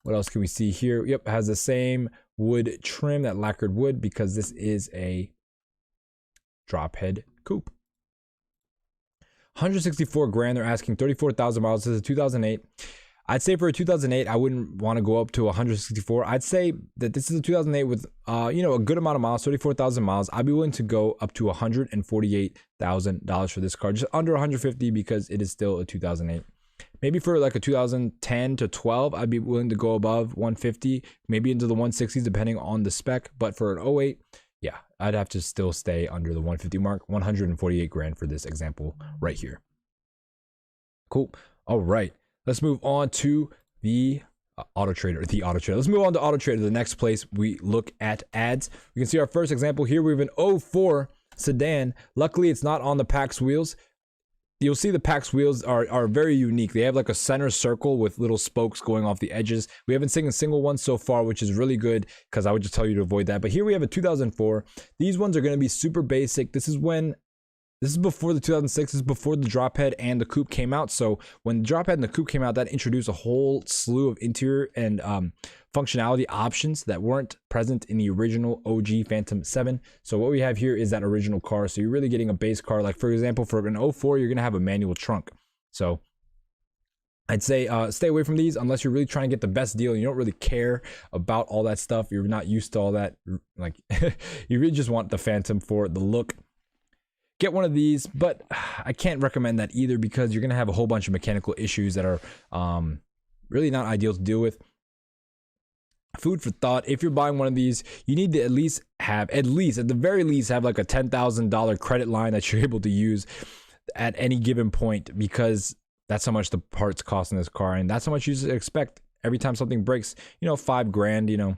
What else can we see here? Yep, has the same wood trim, that lacquered wood, because this is a drop head coupe. 164 grand. They're asking 34,000 miles. This is a 2008. I'd say for a 2008, I wouldn't want to go up to 164. I'd say that this is a 2008 with, a good amount of miles, 34,000 miles. I'd be willing to go up to $148,000 for this car, just under 150 because it is still a 2008. Maybe for like a 2010 to 12, I'd be willing to go above 150, maybe into the 160s, depending on the spec. But for an 08, yeah, I'd have to still stay under the 150 mark. 148 grand for this example right here. Cool. All right. Let's move on to the Autotrader. Let's move on to Autotrader, the next place we look at ads. We can see our first example here. We have an 04 sedan. Luckily, it's not on the Pax wheels. you'll see the Pax wheels are very unique. They have like a center circle with little spokes going off the edges. We haven't seen a single one so far, which is really good because I would just tell you to avoid that. But here we have a 2004. These ones are going to be super basic. This is before the 2006. This is before the drop head and the coupe came out. So when the drop head and the coupe came out, that introduced a whole slew of interior and functionality options that weren't present in the original OG Phantom 7. So what we have here is that original car. So you're really getting a base car. Like for example, for an 04, you're going to have a manual trunk. So I'd say stay away from these unless you're really trying to get the best deal and you don't really care about all that stuff. You're not used to all that. Like you really just want the Phantom for the look. Get one of these, but I can't recommend that either because you're going to have a whole bunch of mechanical issues that are really not ideal to deal with. Food for thought: if you're buying one of these, you need to at the very least have like a $10,000 credit line that you're able to use at any given point, because that's how much the parts cost in this car, and that's how much you expect every time something breaks. You know, $5,000, you know,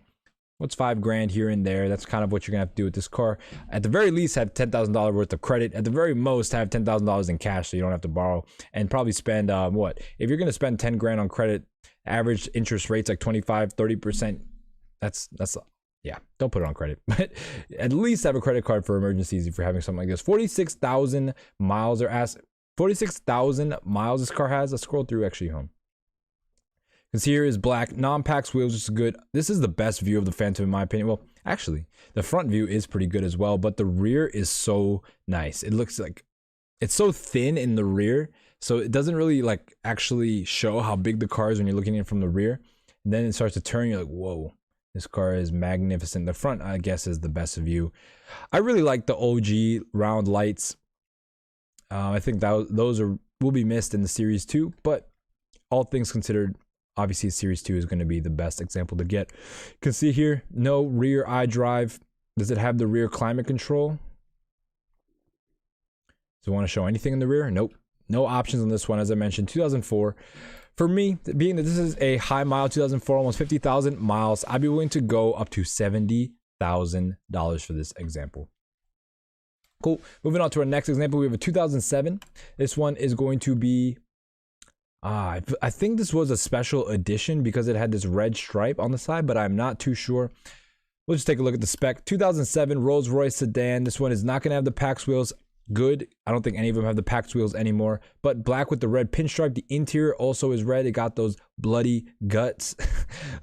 what's $5,000 here and there? That's kind of what you're gonna have to do with this car. At the very least, have $10,000 worth of credit. At the very most, have $10,000 in cash so you don't have to borrow, and probably spend what if you're gonna spend $10,000 on credit? Average interest rates like 25-30%. That's yeah, don't put it on credit, but at least have a credit card for emergencies if you're having something like this. 46,000 miles are asked. 46,000 miles this car has. Let's scroll through actually home. Because here is black, non-Pax wheels, which is good. This is the best view of the Phantom in my opinion. Well, actually, the front view is pretty good as well, but the rear is so nice. It looks like it's so thin in the rear, so it doesn't really like actually show how big the car is when you're looking at it from the rear. And then it starts to turn, you're like, whoa, this car is magnificent. The front, I guess, is the best view. I really like the OG round lights. I think that those will be missed in the Series 2, but all things considered, obviously Series 2 is going to be the best example to get. You can see here, no rear iDrive. Does it have the rear climate control? Does it want to show anything in the rear? Nope. No options on this one, as I mentioned. 2004. For me, being that this is a high mile 2004, almost 50,000 miles, I'd be willing to go up to $70,000 for this example. Cool. Moving on to our next example, we have a 2007. This one is going to be, I think this was a special edition because it had this red stripe on the side, but I'm not too sure. We'll just take a look at the spec. 2007 Rolls-Royce sedan. This one is not going to have the Pax wheels. Good. I don't think any of them have the Pax wheels anymore, but black with the red pinstripe. The interior also is red. It got those bloody guts.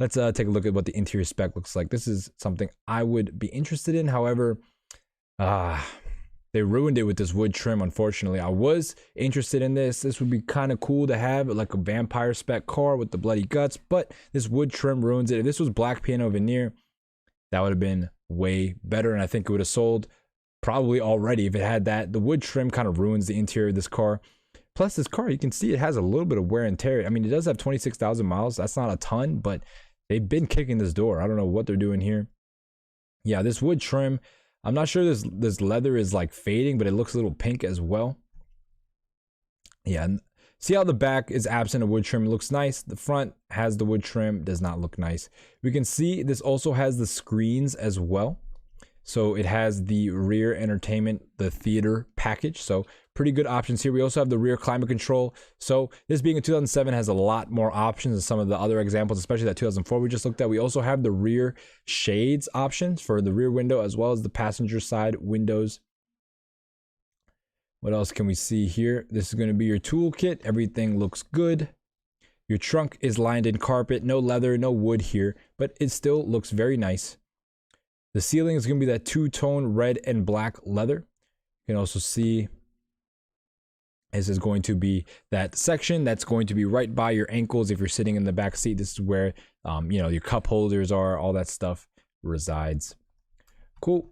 Let's take a look at what the interior spec looks like. This is something I would be interested in. However, they ruined it with this wood trim, unfortunately. I was interested in this. This would be kind of cool to have, like a vampire spec car with the bloody guts, but this wood trim ruins it. If this was black piano veneer, that would have been way better, and I think it would have sold probably already if it had that. The wood trim kind of ruins the interior of this car. Plus, this car, you can see it has a little bit of wear and tear. I mean, it does have 26,000 miles. That's not a ton, but they've been kicking this door. I don't know what they're doing here. Yeah, this wood trim, I'm not sure this leather is like fading, but it looks a little pink as well. Yeah, and see how the back is absent of wood trim. It looks nice. The front has the wood trim, does not look nice. We can see this also has the screens as well. So it has the rear entertainment, the theater package. So pretty good options here. We also have the rear climate control. So this being a 2007 has a lot more options than some of the other examples, especially that 2004 we just looked at. We also have the rear shades options for the rear window as well as the passenger side windows. What else can we see here? This is going to be your toolkit. Everything looks good. Your trunk is lined in carpet. No leather, no wood here, but it still looks very nice. The ceiling is going to be that two-tone red and black leather. You can also see this is going to be that section that's going to be right by your ankles if you're sitting in the back seat. This is where you know, your cup holders are, all that stuff resides. Cool.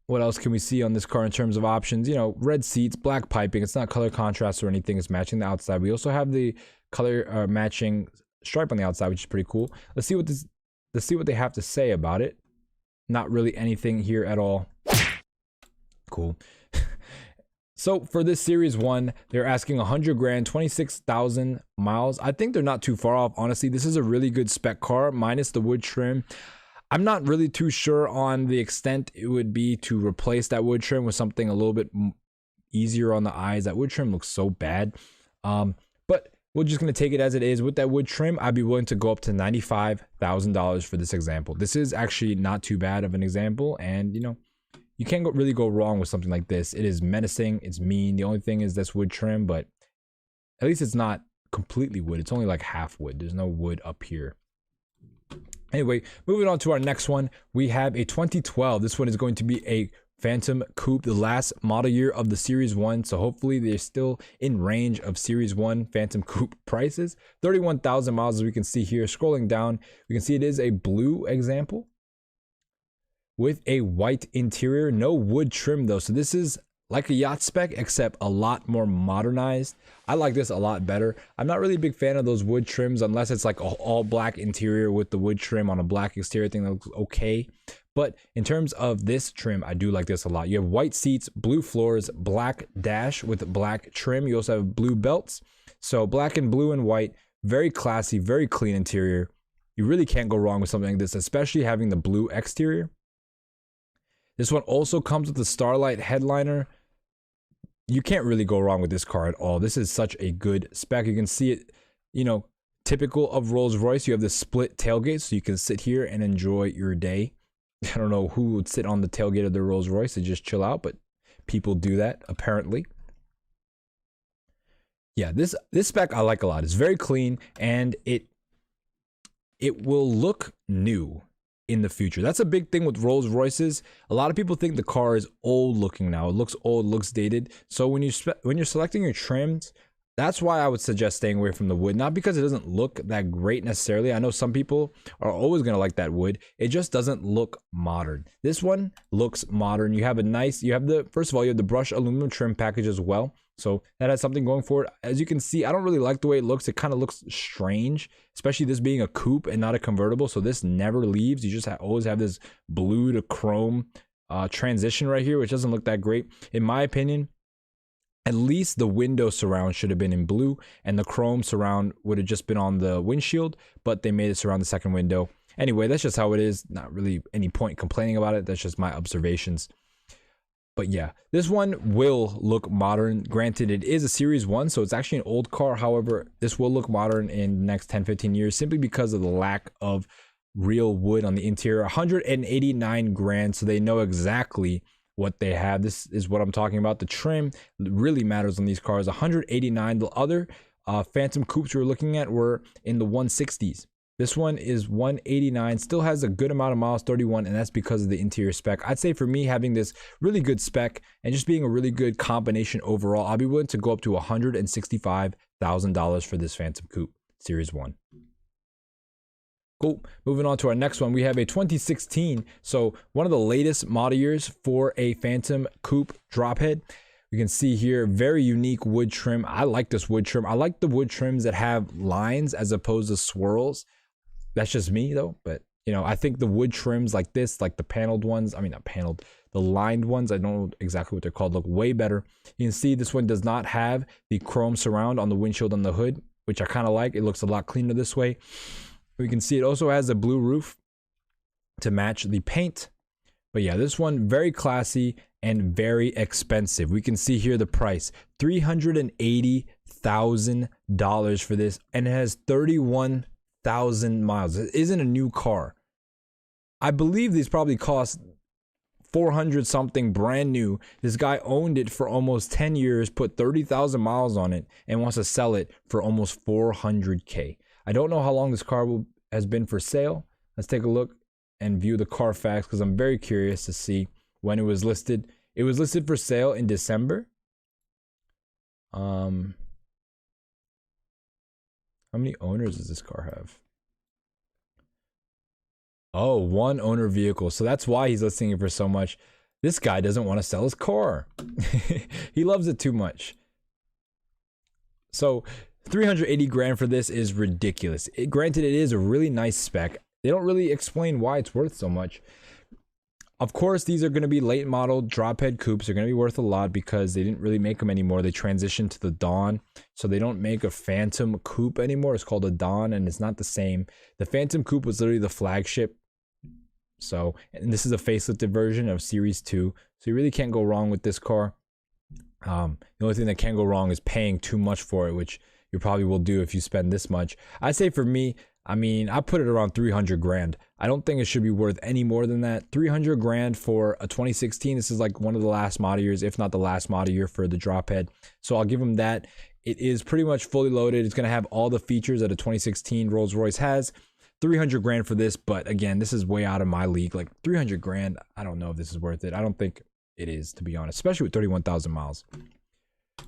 What else can we see on this car in terms of options? You know, red seats, black piping. It's not color contrast or anything. It's matching the outside. We also have the color matching stripe on the outside, which is pretty cool. Let's see what they have to say about it. Not really anything here at all. Cool. So for this Series 1, they're asking 100 grand, 26,000 miles. I think they're not too far off, honestly. This is a really good spec car, minus the wood trim. I'm not really too sure on the extent it would be to replace that wood trim with something a little bit easier on the eyes. That wood trim looks so bad. But we're just going to take it as it is. With that wood trim, I'd be willing to go up to $95,000 for this example. This is actually not too bad of an example. And, you know, you can't really go wrong with something like this. It is menacing. It's mean. The only thing is that's wood trim, but at least it's not completely wood. It's only like half wood. There's no wood up here. Anyway, moving on to our next one, we have a 2012. This one is going to be a Phantom Coupe, the last model year of the Series 1. So hopefully they're still in range of Series 1 Phantom Coupe prices. 31,000 miles, as we can see here. Scrolling down, we can see it is a blue example with a white interior. No wood trim though. So this is like a yacht spec, except a lot more modernized. I like this a lot better. I'm not really a big fan of those wood trims unless it's like an all black interior with the wood trim on a black exterior thing that looks okay. But in terms of this trim, I do like this a lot. You have white seats, blue floors, black dash with black trim. You also have blue belts. So black and blue and white, very classy, very clean interior. You really can't go wrong with something like this, especially having the blue exterior. This one also comes with the Starlight headliner. You can't really go wrong with this car at all. This is such a good spec. You can see it, you know, typical of Rolls-Royce. You have the split tailgate, so you can sit here and enjoy your day. I don't know who would sit on the tailgate of their Rolls-Royce and just chill out, but people do that apparently. Yeah, this spec I like a lot. It's very clean, and it will look new in the future. That's a big thing with Rolls-Royces. A lot of people think the car is old looking now. It looks old, looks dated. So when you're selecting your trims, that's why I would suggest staying away from the wood. Not because it doesn't look that great necessarily. I know some people are always going to like that wood. It just doesn't look modern. This one looks modern. You have first of all, you have the brushed aluminum trim package as well. So that has something going for it. As you can see, I don't really like the way it looks. It kind of looks strange, especially this being a coupe and not a convertible. So this never leaves. You just always have this blue to chrome transition right here, which doesn't look that great. In my opinion, at least the window surround should have been in blue, and the chrome surround would have just been on the windshield, but they made it surround the second window. Anyway, that's just how it is. Not really any point complaining about it. That's just my observations. But yeah, this one will look modern. Granted, it is a Series 1, so it's actually an old car. However, this will look modern in the next 10-15 years simply because of the lack of real wood on the interior. 189 grand, so they know exactly what they have. This is what I'm talking about. The trim really matters on these cars. 189. The other Phantom Coupes we were looking at were in the 160s. This one is 189, still has a good amount of miles, 31, and that's because of the interior spec. I'd say for me, having this really good spec and just being a really good combination overall, I'll be willing to go up to $165,000 for this Phantom Coupe Series 1. Cool. Moving on to our next one, we have a 2016, so one of the latest model years for a Phantom Coupe drophead. You can see here, very unique wood trim. I like this wood trim. I like the wood trims that have lines as opposed to swirls. That's just me though, but you know, I think the wood trims like this, like the paneled ones, I mean not paneled, the lined ones, I don't know exactly what they're called, look way better. You can see this one does not have the chrome surround on the windshield and the hood, which I kind of like. It looks a lot cleaner this way. We can see it also has a blue roof to match the paint. But yeah, this one very classy and very expensive. We can see here the price, $380,000 for this, and it has 31,000 miles. It isn't a new car. I believe these probably cost 400 something brand new. This guy owned it for almost 10 years, put 30,000 miles on it, and wants to sell it for almost 400K. I don't know how long this car has been for sale. Let's take a look and view the Carfax because I'm very curious to see when it was listed. It was listed for sale in December. How many owners does this car have? Oh, one owner vehicle. So that's why he's listing it for so much. This guy doesn't want to sell his car. He loves it too much. So 380 grand for this is ridiculous. Granted, it is a really nice spec. They don't really explain why it's worth so much. Of course, these are going to be late model drophead coupes. They're going to be worth a lot because they didn't really make them anymore. They transitioned to the Dawn, so they don't make a Phantom Coupe anymore. It's called a Dawn, and it's not the same. The Phantom Coupe was literally the flagship. So, and this is a facelifted version of Series 2. So you really can't go wrong with this car. The only thing that can go wrong is paying too much for it, which you probably will do if you spend this much. I'd say for me, I mean, I put it around 300 grand. I don't think it should be worth any more than that. 300 grand for a 2016. This is like one of the last model years, if not the last model year for the drop head. So I'll give them that. It is pretty much fully loaded. It's going to have all the features that a 2016 Rolls Royce has. 300 grand for this, but again, this is way out of my league. Like 300 grand, I don't know if this is worth it. I don't think it is, to be honest, especially with 31,000 miles.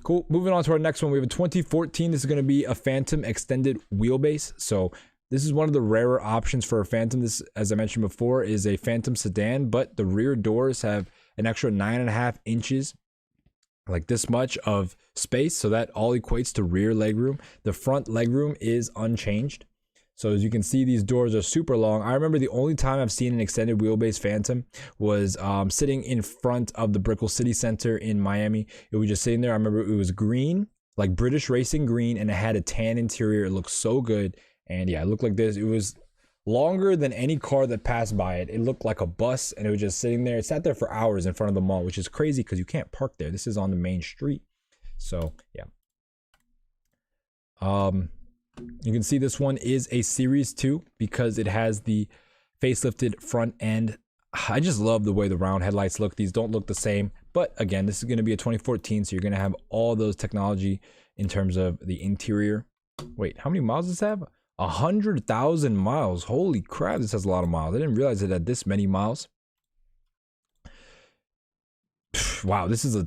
Cool. Moving on to our next one, we have a 2014. This is going to be a Phantom extended wheelbase. So this is one of the rarer options for a Phantom. This, as I mentioned before, is a Phantom sedan, but the rear doors have an extra 9.5 inches, like this much of space. So that all equates to rear legroom. The front legroom is unchanged. So as you can see, these doors are super long. I remember the only time I've seen an extended wheelbase Phantom was sitting in front of the Brickell City Center in Miami. It was just sitting there. I remember it was green, like British racing green, and it had a tan interior. It looked so good. And yeah, it looked like this. It was longer than any car that passed by it. It looked like a bus, and it was just sitting there. It sat there for hours in front of the mall, which is crazy because you can't park there. This is on the main street. So yeah. You can see this one is a Series 2 because it has the facelifted front end. I just love the way the round headlights look. These don't look the same, but again, this is going to be a 2014, so you're going to have all those technology in terms of the interior. Wait, how many miles does this have? 100,000 miles. Holy crap, this has a lot of miles. I didn't realize it had this many miles. Wow, this has a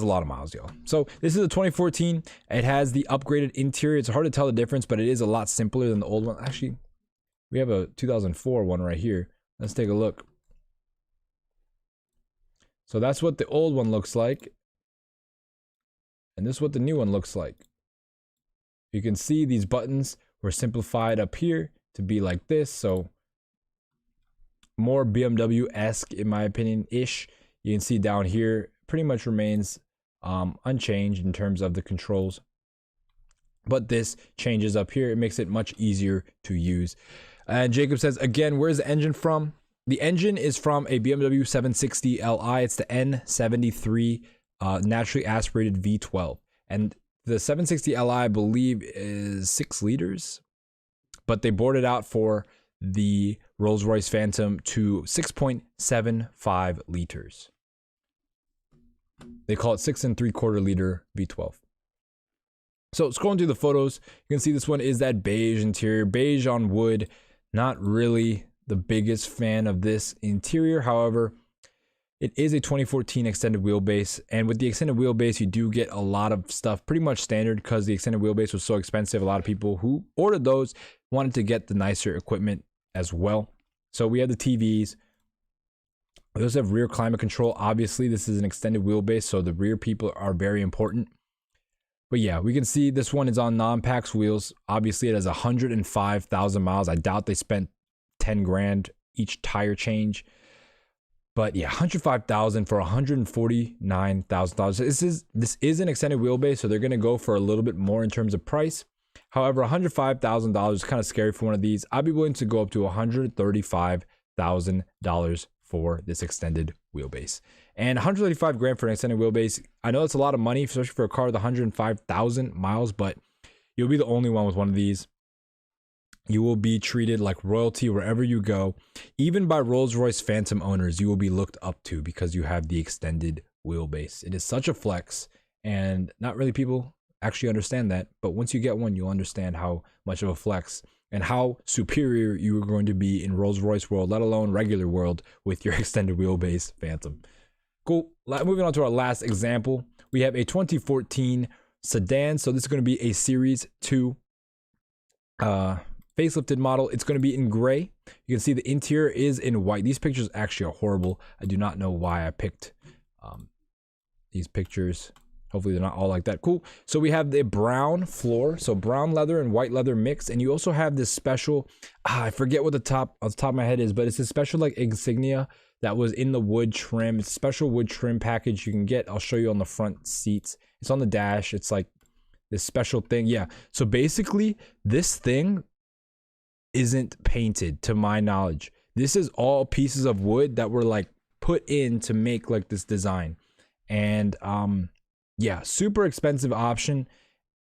lot of miles, y'all. So this is a 2014. It has the upgraded interior. It's hard to tell the difference, but it is a lot simpler than the old one. Actually, we have a 2004 one right here. Let's take a look. So that's what the old one looks like, and this is what the new one looks like. You can see these buttons were simplified up here to be like this, so more BMW-esque in my opinion ish. You can see down here pretty much remains unchanged in terms of the controls, but this changes up here. It makes it much easier to use. And Jacob says, again, where's the engine from? The engine is from a BMW 760 Li. It's the N73 naturally aspirated V12, and the 760 Li I believe is 6 liters, but they bored it out for the Rolls-Royce Phantom to 6.75 liters. They call it 6 3/4 liter V12. So scrolling through the photos, you can see this one is that beige interior, beige on wood. Not really the biggest fan of this interior. However, it is a 2014 extended wheelbase, and with the extended wheelbase, you do get a lot of stuff pretty much standard because the extended wheelbase was so expensive. A lot of people who ordered those wanted to get the nicer equipment as well. So we have the TVs. We also have rear climate control. Obviously, this is an extended wheelbase, so the rear people are very important. But yeah, we can see this one is on non-pax wheels. Obviously, it has 105,000 miles. I doubt they spent 10 grand each tire change. But yeah, 105,000 for $149,000. This is an extended wheelbase, so they're going to go for a little bit more in terms of price. However, $105,000 is kind of scary for one of these. I'd be willing to go up to $135,000 for this extended wheelbase. And 135 grand for an extended wheelbase, I know it's a lot of money, especially for a car with 105,000 miles, but you'll be the only one with one of these. You will be treated like royalty wherever you go. Even by Rolls-Royce Phantom owners, you will be looked up to because you have the extended wheelbase. It is such a flex, and not really people actually understand that, but once you get one, you'll understand how much of a flex and how superior you are going to be in Rolls-Royce world, let alone regular world, with your extended wheelbase Phantom. Cool. Moving on to our last example, we have a 2014 sedan. So this is going to be a Series 2 facelifted model. It's going to be in gray. You can see the interior is in white. These pictures actually are horrible. I do not know why I picked these pictures. Hopefully they're not all like that. Cool. So we have the brown floor, so brown leather and white leather mix, and you also have this special, I forget what the top of my head is, but it's a special like insignia that was in the wood trim. It's a special wood trim package you can get. I'll show you on the front seats. It's on the dash. It's like this special thing. Yeah. So basically, this thing isn't painted to my knowledge. This is all pieces of wood that were like put in to make like this design. And yeah, super expensive option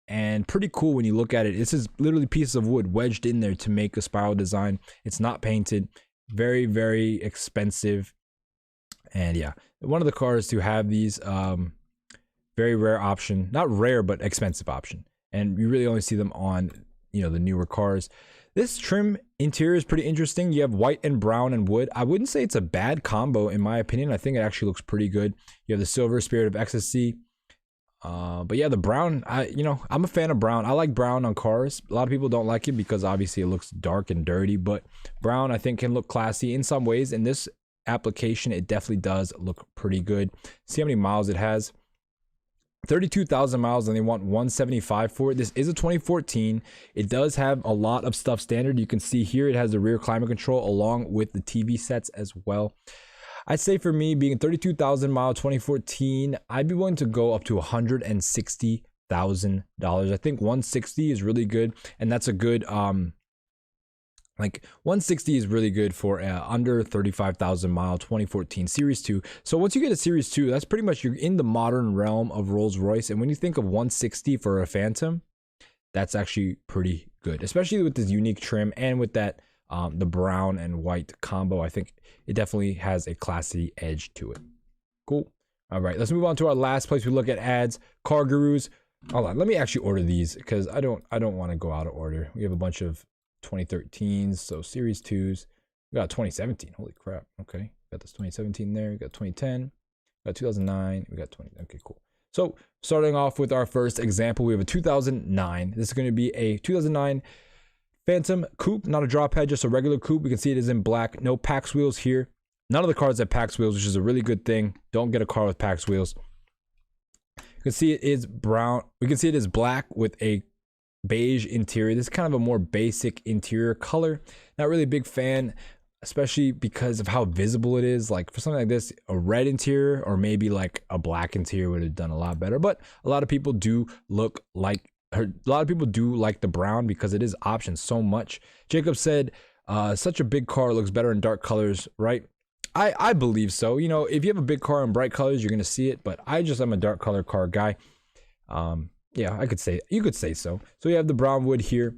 and pretty cool when you look at it. This is literally pieces of wood wedged in there to make a spiral design. It's not painted. Very, very expensive. And yeah, one of the cars to have these very rare option, not rare, but expensive option. And you really only see them on, you know, the newer cars. This trim interior is pretty interesting. You have white and brown and wood. I wouldn't say it's a bad combo in my opinion. I think it actually looks pretty good. You have the silver Spirit of Ecstasy. But yeah, the brown, I'm a fan of brown. I like brown on cars. A lot of people don't like it because obviously it looks dark and dirty, but brown I think can look classy in some ways. In this application, it definitely does look pretty good. See how many miles it has. 32,000 miles, and they want 175 for it. This is a 2014. It does have a lot of stuff standard. You can see here it has the rear climate control along with the TV sets as well. I'd say for me, being 32,000 mile 2014, I'd be willing to go up to $160,000. I think 160 is really good, and that's a good like 160 is really good for under 35,000 mile 2014 Series 2. So once you get a Series 2, that's pretty much, you're in the modern realm of Rolls-Royce. And when you think of 160 for a Phantom, that's actually pretty good, especially with this unique trim and with that the brown and white combo. I think it definitely has a classy edge to it. Cool. All right, let's move on to our last place we look at ads. Cargurus. Hold on, let me actually order these because I don't want to go out of order. We have a bunch of 2013s, so Series 2s. We got 2017. Holy crap. Okay, got this 2017 there. We got 2010. We got 2009. We got 20. Okay, cool. So starting off with our first example, we have a 2009. This is going to be a 2009 Phantom coupe, not a drop head, just a regular coupe. We can see it is in black. No Pax wheels here. None of the cars have Pax wheels, which is a really good thing. Don't get a car with Pax wheels. You can see it is brown. We can see it is black with a beige interior. This is kind of a more basic interior color. Not really a big fan, especially because of how visible it is. Like for something like this, a red interior or maybe like a black interior would have done a lot better. But a lot of people do like the brown because it is optioned so much. Jacob said, such a big car looks better in dark colors, right? I believe so. You know, if you have a big car in bright colors, you're gonna see it. But I'm a dark color car guy. Yeah, you could say so. So we have the brown wood here.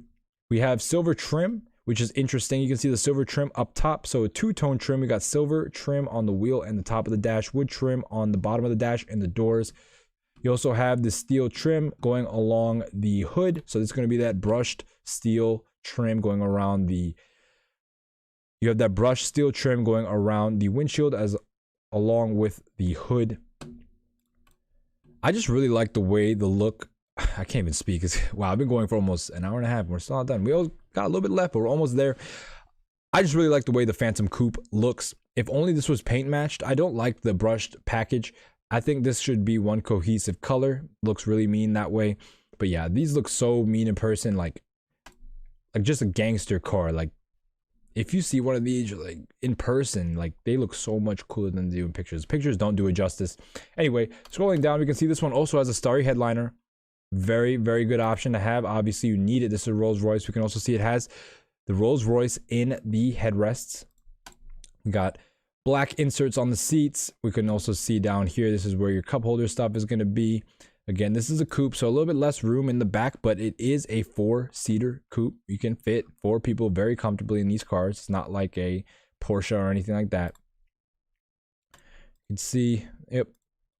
We have silver trim, which is interesting. You can see the silver trim up top. So a two-tone trim. We got silver trim on the wheel and the top of the dash, wood trim on the bottom of the dash and the doors. You also have the steel trim going along the hood. So this is going to be that brushed steel trim going around you have that brushed steel trim going around the windshield along with the hood. I just really like the way the look. I can't even speak. Wow, I've been going for almost an hour and a half. We're still not done. We all got a little bit left, but we're almost there. I just really like the way the Phantom Coupe looks. If only this was paint matched. I don't like the brushed package. I think this should be one cohesive color. Looks really mean that way. But yeah, these look so mean in person, like just a gangster car. Like if you see one of these like in person, like they look so much cooler than they do in pictures. Pictures don't do it justice. Anyway, scrolling down, we can see this one also has a starry headliner. Very, very good option to have. Obviously, you need it. This is a Rolls-Royce. We can also see it has the Rolls-Royce in the headrests. We got black inserts on the seats. We can also see down here, this is where your cup holder stuff is going to be. Again, this is a coupe, so a little bit less room in the back, but it is a 4-seater coupe. You can fit 4 people very comfortably in these cars. It's not like a Porsche or anything like that. You can see, yep.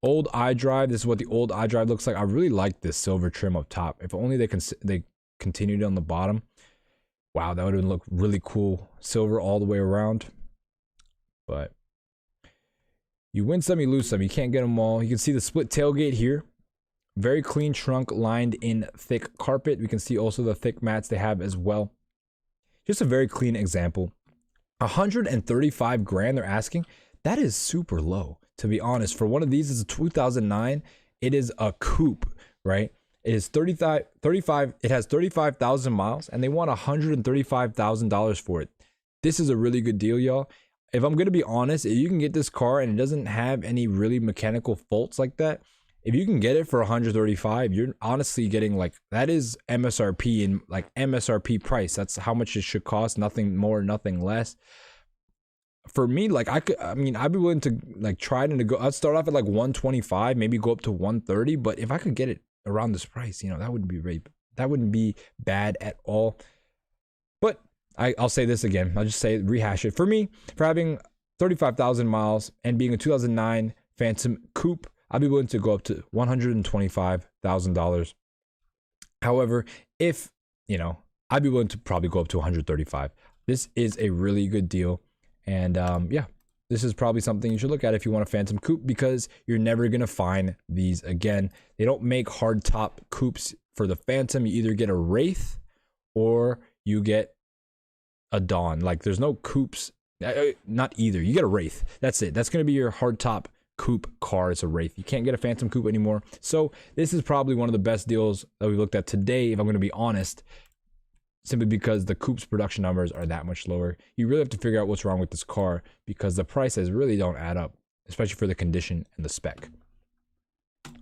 Old iDrive. This is what the old iDrive looks like. I really like this silver trim up top. If only they continued on the bottom. Wow, that would have looked really cool. Silver all the way around. But you win some, you lose some. You can't get them all. You can see the split tailgate here. Very clean trunk lined in thick carpet. We can see also the thick mats they have as well. Just a very clean example. 135 grand they're asking. That is super low. To be honest, for one of these, it's a 2009. It is a coupe, right? It is 35. It has 35,000 miles, and they want $135,000 for it. This is a really good deal, y'all. If I'm gonna be honest, if you can get this car and it doesn't have any really mechanical faults like that, if you can get it for 135, you're honestly getting like that is MSRP and like MSRP price. That's how much it should cost. Nothing more, nothing less. for me, like I mean, I'd be willing to like try to go. I'd start off at like 125, maybe go up to 130. But if I could get it around this price, you know, that wouldn't be bad at all. But I'll say this again. I'll just say rehash it. For me, for having 35,000 miles and being a 2009 Phantom Coupe, I'd be willing to go up to $125,000. However, if, you know, I'd be willing to probably go up to 135. This is a really good deal. And yeah, this is probably something you should look at if you want a Phantom Coupe, because you're never going to find these again. They don't make hard top coupes for the Phantom. You either get a Wraith or you get a Dawn. Like, there's no coupes, not either. You get a Wraith. That's it. That's going to be your hard top coupe car. It's a Wraith. You can't get a Phantom Coupe anymore. So this is probably one of the best deals that we looked at today, if I'm going to be honest, simply because the coupe's production numbers are that much lower. You really have to figure out what's wrong with this car, because the prices really don't add up, especially for the condition and the spec.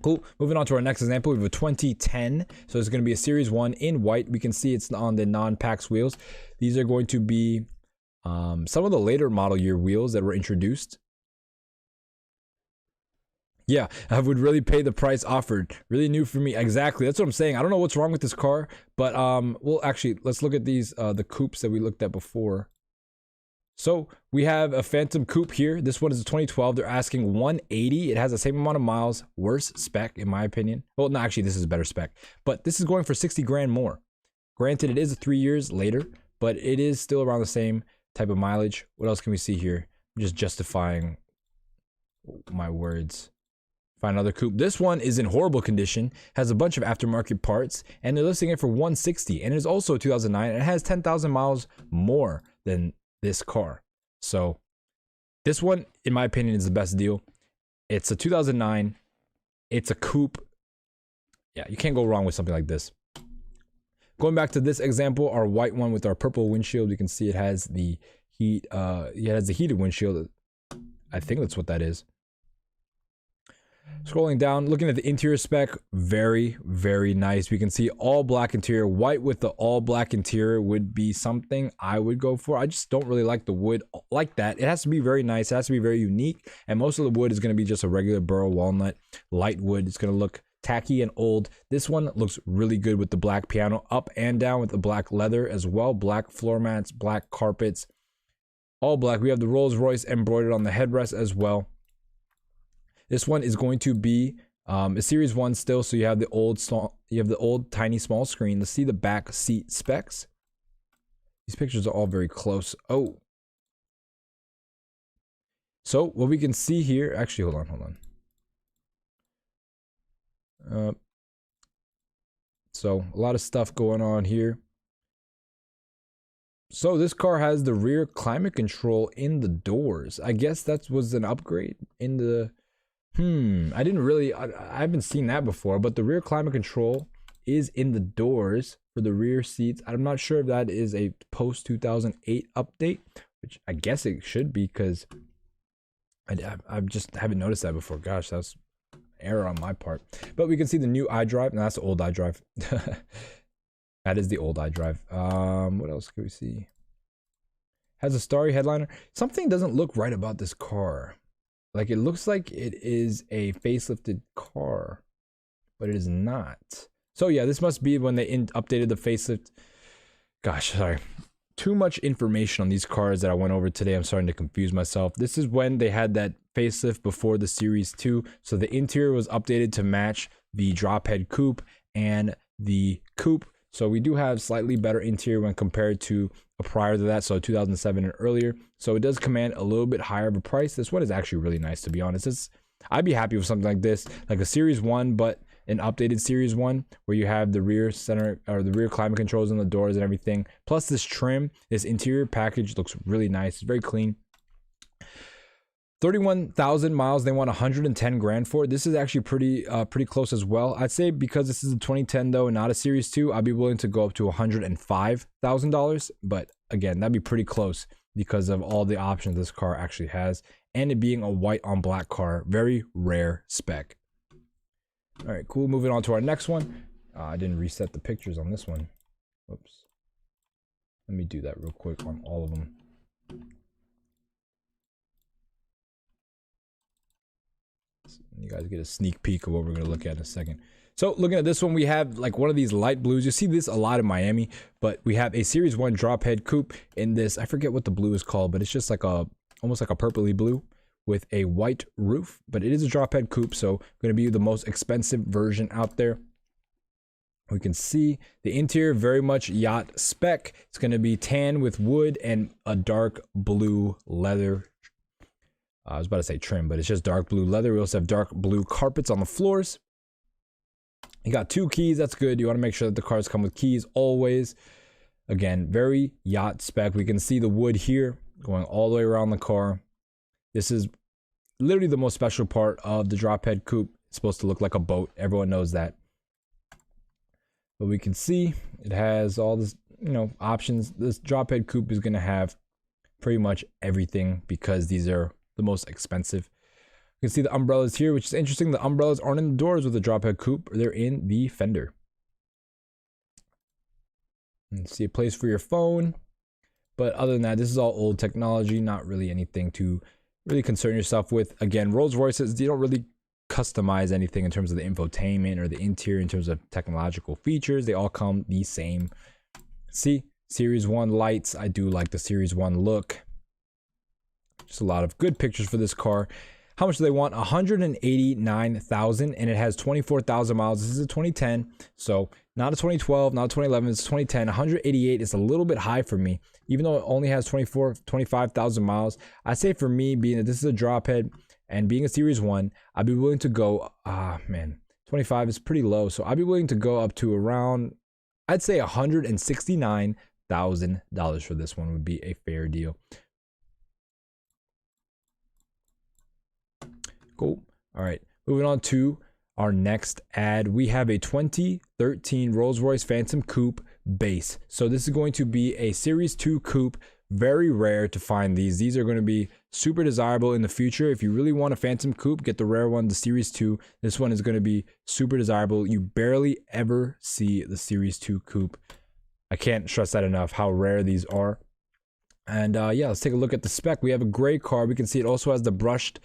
Cool. Moving on to our next example, we have a 2010. So it's going to be a Series 1 in white. We can see it's on the non-Pax wheels. These are going to be some of the later model year wheels that were introduced. Yeah, I would really pay the price offered. Really new for me. Exactly. That's what I'm saying. I don't know what's wrong with this car, but well, actually, let's look at these the coupes that we looked at before. So we have a Phantom Coupe here. This one is a 2012. They're asking 180. It has the same amount of miles, worse spec in my opinion. Well, no, actually, this is a better spec, but this is going for 60 grand more. Granted, it is 3 years later, but it is still around the same type of mileage. What else can we see here? I'm just justifying my words. Find another coupe. This one is in horrible condition, has a bunch of aftermarket parts, and they're listing it for 160, and it is also a 2009, and it has 10,000 miles more than this car. So this one, in my opinion, is the best deal. It's a 2009. It's a coupe. Yeah, you can't go wrong with something like this. Going back to this example, our white one with our purple windshield, you can see it has the heat. It has the heated windshield. I think that's what that is. Scrolling down, looking at the interior spec, very, very nice. We can see all black interior. White with the all black interior would be something I would go for. I just don't really like the wood like that. It has to be very nice. It has to be very unique. And most of the wood is going to be just a regular burl walnut, light wood. It's going to look tacky and old. This one looks really good with the black piano up and down with the black leather as well. Black floor mats, black carpets, all black. We have the Rolls Royce embroidered on the headrest as well. This one is going to be a Series 1 still, so you have the old tiny small screen. Let's see the back seat specs. These pictures are all very close. Oh. So what we can see here, actually, hold on. So a lot of stuff going on here. So this car has the rear climate control in the doors. I guess that was an upgrade in the... I haven't seen that before, but the rear climate control is in the doors for the rear seats. I'm not sure if that is a post 2008 update, which I guess it should be, because I just haven't noticed that before. Gosh, that's error on my part. But we can see the new iDrive. No, that's the old iDrive. That is the old iDrive. What else can we see? Has a starry headliner. Something doesn't look right about this car. Like, it looks like it is a facelifted car, but it is not. So yeah, this must be when they updated the facelift. Gosh, sorry. Too much information on these cars that I went over today. I'm starting to confuse myself. This is when they had that facelift before the Series 2. So the interior was updated to match the drop head coupe and the coupe. So we do have slightly better interior when compared to a prior to that, so 2007 and earlier. So it does command a little bit higher of a price. This one is actually really nice, to be honest. I'd be happy with something like this, like a Series 1, but an updated Series 1 where you have the rear center or the rear climate controls on the doors and everything. Plus this trim, this interior package looks really nice. It's very clean. 31,000 miles. They want 110 grand for it. This is actually pretty close as well. I'd say because this is a 2010 though, and not a Series 2, I'd be willing to go up to $105,000. But again, that'd be pretty close because of all the options this car actually has, and it being a white on black car, very rare spec. All right, cool. Moving on to our next one. I didn't reset the pictures on this one. Oops. Let me do that real quick on all of them. You guys get a sneak peek of what we're going to look at in a second. So looking at this one, we have like one of these light blues. You see this a lot in Miami, but we have a Series 1 drop head coupe in this. I forget what the blue is called, but it's just like almost like a purpley blue with a white roof, but it is a drop head coupe, so going to be the most expensive version out there. We can see the interior very much yacht spec. It's going to be tan with wood and a dark blue leather. I was about to say trim, but it's just dark blue leather. We also have dark blue carpets on the floors. You got 2 keys. That's good. You want to make sure that the cars come with keys always. Again, very yacht spec. We can see the wood here going all the way around the car. This is literally the most special part of the drop head coupe. It's supposed to look like a boat. Everyone knows that. But we can see it has all this, options. This drop head coupe is going to have pretty much everything because these are the most expensive. You can see the umbrellas here, which is interesting. The umbrellas aren't in the doors with the drop head coupe. They're in the fender. And see a place for your phone. But other than that, this is all old technology. Not really anything to really concern yourself with. Again, Rolls Royces, you don't really customize anything in terms of the infotainment or the interior in terms of technological features. They all come the same. See, Series 1 lights. I do like the Series 1 look. Just a lot of good pictures for this car. How much do they want? 189,000, and it has 24,000 miles. This is a 2010, so not a 2012, not a 2011. It's 2010. 188 is a little bit high for me, even though it only has 25,000 miles. I say for me, being that this is a drop head and being a Series 1, I'd be willing to go. 25 is pretty low, so I'd be willing to go up to around, I'd say $169,000 for this one would be a fair deal. Cool. All right, moving on to our next ad. We have a 2013 Rolls-Royce Phantom Coupe base. So this is going to be a Series 2 coupe. Very rare to find these. These are going to be super desirable in the future. If you really want a Phantom Coupe, get the rare one, the Series 2. This one is going to be super desirable. You barely ever see the Series 2 coupe. I can't stress that enough, how rare these are. And yeah, let's take a look at the spec. We have a gray car. We can see it also has the brushed.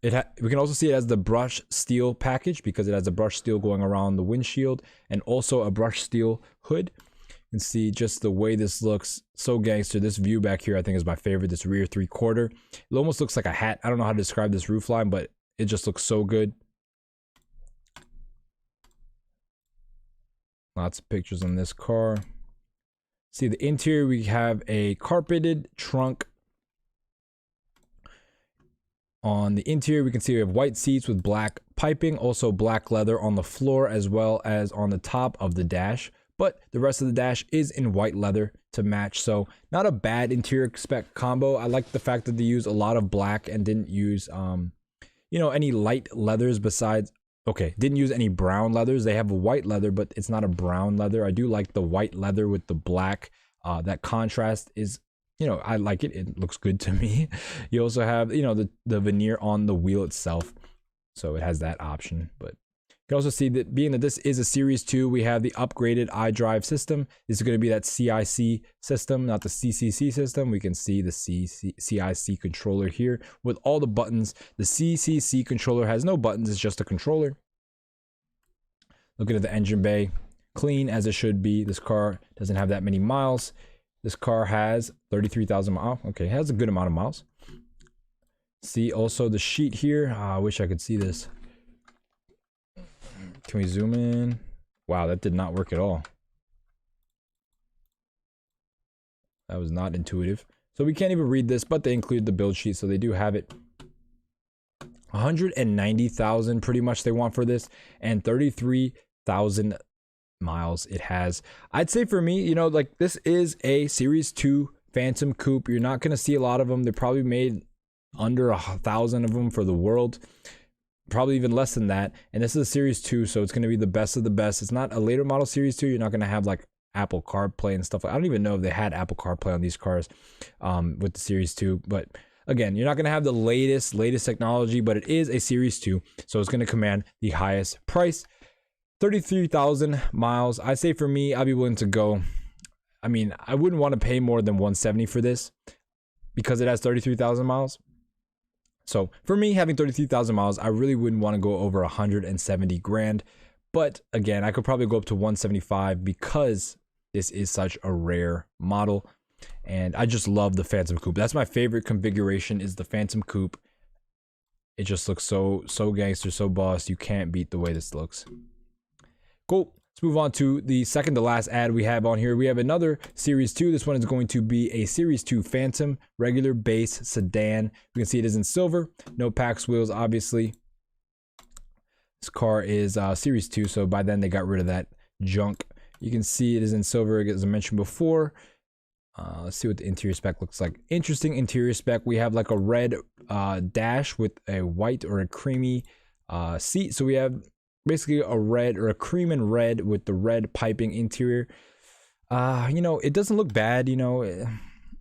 We can also see it as the brushed steel package because it has a brushed steel going around the windshield and also a brushed steel hood. You can see just the way this looks, so gangster. This view back here I think is my favorite, this rear 3/4. It almost looks like a hat. I don't know how to describe this roof line, but it just looks so good. Lots of pictures on this car. See the interior, we have a carpeted trunk. On the interior, we can see we have white seats with black piping, also black leather on the floor as well as on the top of the dash. But the rest of the dash is in white leather to match. So not a bad interior spec combo. I like the fact that they use a lot of black and didn't use, any light leathers besides, didn't use any brown leathers. They have a white leather, but it's not a brown leather. I do like the white leather with the black. That contrast is, I like it. It looks good to me. You also have, the veneer on the wheel itself. So it has that option. But you can also see that being that this is a Series 2, we have the upgraded iDrive system. This is going to be that CIC system, not the CCC system. We can see the CIC controller here with all the buttons. The CCC controller has no buttons. It's just a controller. Looking at the engine bay, clean as it should be. This car doesn't have that many miles. This car has 33,000 miles. Okay, it has a good amount of miles. See also the sheet here. I wish I could see this. Can we zoom in? Wow, that did not work at all. That was not intuitive. So we can't even read this, but they include the build sheet, so they do have it. 190,000 pretty much they want for this, and 33,000 miles it has. I'd say for me, this is a Series 2 Phantom Coupe. You're not going to see a lot of them. They probably made under 1,000 of them for the world. Probably even less than that. And this is a Series 2, so it's going to be the best of the best. It's not a later model Series 2. You're not going to have like Apple CarPlay and stuff. I don't even know if they had Apple CarPlay on these cars with the Series 2. But again, you're not going to have the latest technology, but it is a Series 2. So it's going to command the highest price. 33,000 miles. I say for me, I'd be willing to go. I mean, I wouldn't want to pay more than 170 for this because it has 33,000 miles. So for me, having 33,000 miles, I really wouldn't want to go over 170 grand. But again, I could probably go up to 175 because this is such a rare model. And I just love the Phantom Coupe. That's my favorite configuration, is the Phantom Coupe. It just looks so gangster, so boss. You can't beat the way this looks. Cool. Let's move on to the second to last ad we have on here. We have another Series 2. This one is going to be a Series 2 Phantom, regular base sedan. You can see it is in silver. No Pax wheels, obviously. This car is Series 2, so by then they got rid of that junk. You can see it is in silver, as I mentioned before. Let's see what the interior spec looks like. Interesting interior spec. We have like a red dash with a white or a creamy seat. So we have basically a red or a cream and red with the red piping interior. You know, it doesn't look bad, you know.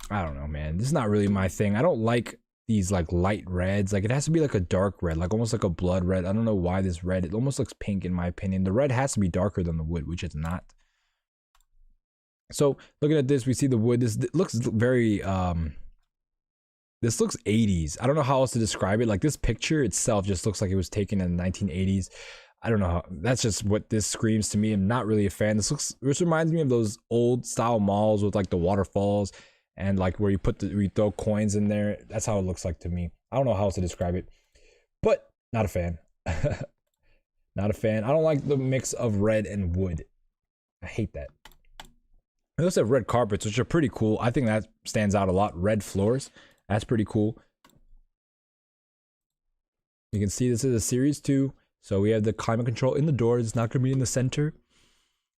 I don't know, man. This is not really my thing. I don't like these like light reds. Like, it has to be like a dark red, like almost like a blood red. I don't know why this red, it almost looks pink in my opinion. The red has to be darker than the wood, which it's not. So looking at this, we see the wood. This looks very this looks 80s. I don't know how else to describe it. Like, this picture itself just looks like it was taken in the 1980s. I don't know how, that's just what this screams to me. I'm not really a fan. This reminds me of those old style malls with like the waterfalls and like where you throw coins in there. That's how it looks like to me. I don't know how else to describe it, but not a fan. Not a fan. I don't like the mix of red and wood. I hate that. We also have red carpets, which are pretty cool. I think that stands out a lot. Red floors. That's pretty cool. You can see this is a Series 2. So we have the climate control in the doors. It's not going to be in the center.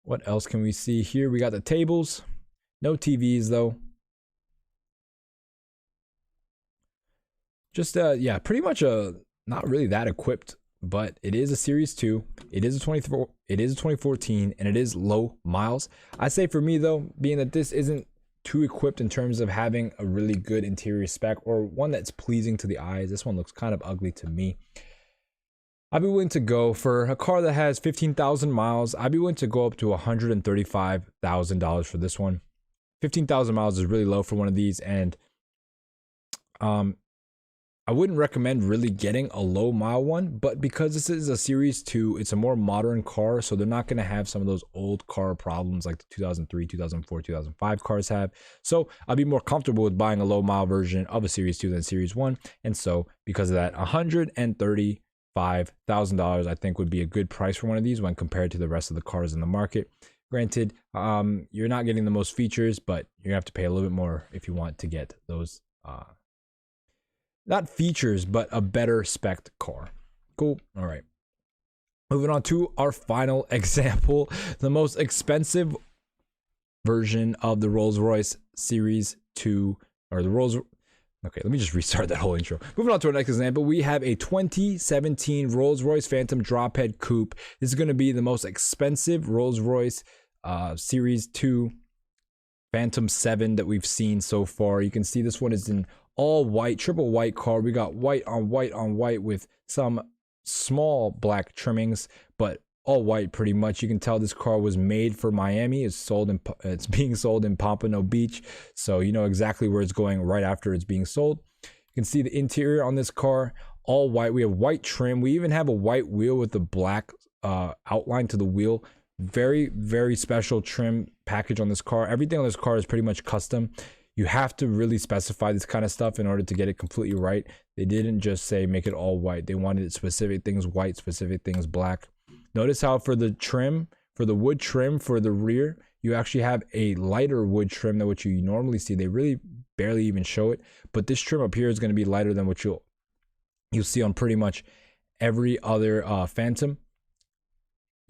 What else can we see here? We got the tables. No TVs, though. Just, yeah, pretty much not really that equipped. But it is a Series 2. It is a 2014, and it is low miles. I say for me though, being that this isn't too equipped in terms of having a really good interior spec or one that's pleasing to the eyes. This one looks kind of ugly to me. I'd be willing to go for a car that has 15,000 miles. I'd be willing to go up to $135,000 for this one. 15,000 miles is really low for one of these, and I wouldn't recommend really getting a low mile one, but because this is a Series 2, it's a more modern car, so they're not going to have some of those old car problems like the 2003, 2004, 2005 cars have. So I'll be more comfortable with buying a low mile version of a Series 2 than Series 1. And so because of that, $135,000 I think would be a good price for one of these when compared to the rest of the cars in the market. Granted, you're not getting the most features, but you're going to have to pay a little bit more if you want to get those not features, but a better spec'd car. Cool. All right. Moving on to our final example, the most expensive version of the Rolls-Royce Series 2, or the Rolls. Okay, let me just restart that whole intro. Moving on to our next example, we have a 2017 Rolls-Royce Phantom Drophead Coupe. This is going to be the most expensive Rolls-Royce Series 2 Phantom 7 that we've seen so far. You can see this one is in all white, triple white car. We got white on white on white with some small black trimmings, but all white pretty much. You can tell this car was made for Miami. It's being sold in Pompano Beach, so you know exactly where it's going right after it's being sold. You can see the interior on this car, all white. We have white trim. We even have a white wheel with the black outline to the wheel. Very, very special trim package on this car. Everything on this car is pretty much custom. You have to really specify this kind of stuff in order to get it completely right. They didn't just say make it all white. They wanted specific things white, specific things black. Notice how for the trim, for the wood trim for the rear, you actually have a lighter wood trim than what you normally see. They really barely even show it. But this trim up here is going to be lighter than what you'll see on pretty much every other Phantom.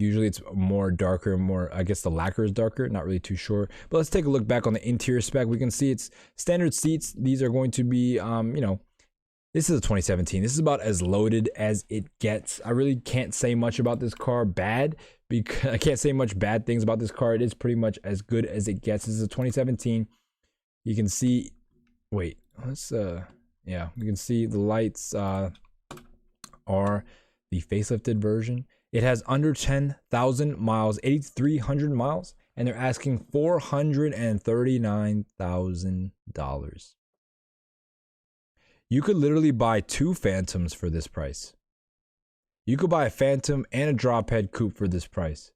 Usually it's more darker, more, I guess the lacquer is darker, not really too sure. But let's take a look back on the interior spec. We can see it's standard seats. These are going to be, you know, this is a 2017. This is about as loaded as it gets. I really can't say much about this car bad, because I can't say much bad things about this car. It is pretty much as good as it gets. This is a 2017. You can see, wait, let's, yeah, you can see the lights are the facelifted version. It has under 10,000 miles, 8,300 miles, and they're asking $439,000. You could literally buy 2 Phantoms for this price. You could buy a Phantom and a drop head coupe for this price.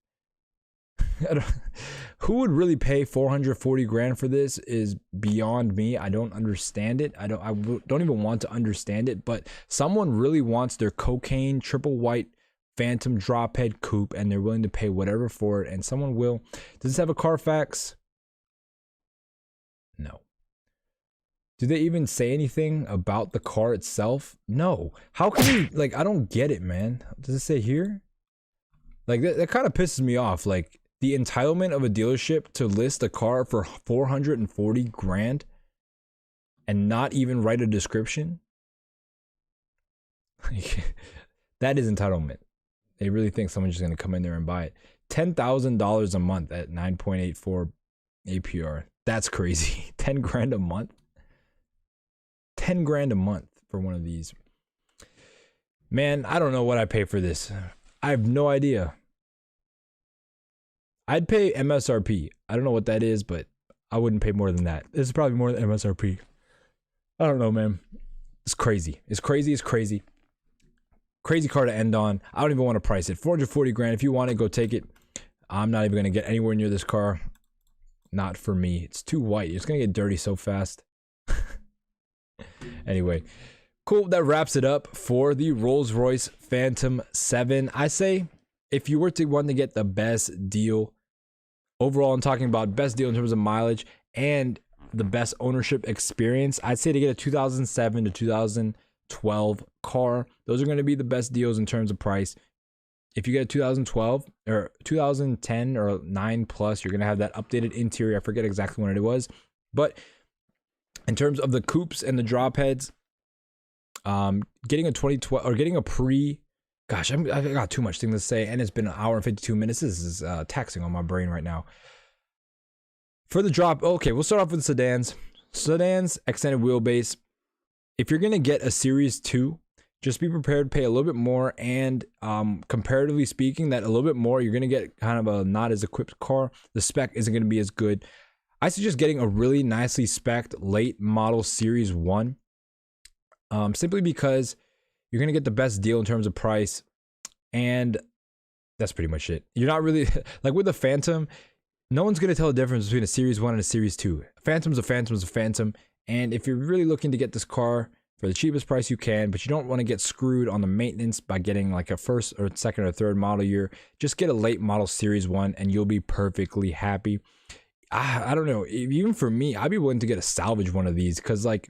Who would really pay 440 grand for this is beyond me. I don't understand it. I don't even want to understand it, but someone really wants their cocaine triple white Phantom drop head coupe and they're willing to pay whatever for it, and someone will. Does this have a Carfax? No. Do they even say anything about the car itself? No. How can you, like, I don't get it, man. Does it say here? Like, that kind of pisses me off. Like, the entitlement of a dealership to list a car for 440 grand and not even write a description. That is entitlement. They really think someone's just going to come in there and buy it. $10,000 a month at 9.84 APR. That's crazy. 10 grand a month. 10 grand a month for one of these. Man, I don't know what I pay for this. I have no idea. I'd pay MSRP. I don't know what that is, but I wouldn't pay more than that. This is probably more than MSRP. I don't know, man. It's crazy. It's crazy. It's crazy. Crazy car to end on. I don't even want to price it. 440 grand. If you want it, go take it. I'm not even going to get anywhere near this car. Not for me. It's too white. It's going to get dirty so fast. Anyway, cool. That wraps it up for the Rolls-Royce Phantom 7. I say if you were to want to get the best deal overall, I'm talking about best deal in terms of mileage and the best ownership experience, I'd say to get a 2007 to 2012 car. Those are going to be the best deals in terms of price. If you get a 2012 or 2010 or 9 plus, you're going to have that updated interior. I forget exactly when it was, but in terms of the coupes and the drop heads, getting a 2012 or getting a gosh, I got too much thing to say, and it's been an hour and 52 minutes. This is taxing on my brain right now. For the drop, okay, we'll start off with sedans. Sedans, extended wheelbase. If you're gonna get a Series 2, just be prepared to pay a little bit more, and comparatively speaking, that a little bit more, you're gonna get kind of a not as equipped car. The spec isn't gonna be as good. I suggest getting a really nicely spec'd late model Series 1, simply because you're going to get the best deal in terms of price, and that's pretty much it. You're not really, like with the Phantom, no one's going to tell the difference between a Series 1 and a Series 2. Phantom's a Phantom's a Phantom, and if you're really looking to get this car for the cheapest price you can, but you don't want to get screwed on the maintenance by getting like a first or second or third model year, just get a late model Series 1 and you'll be perfectly happy. I don't know, even for me, I'd be willing to get a salvage one of these, because like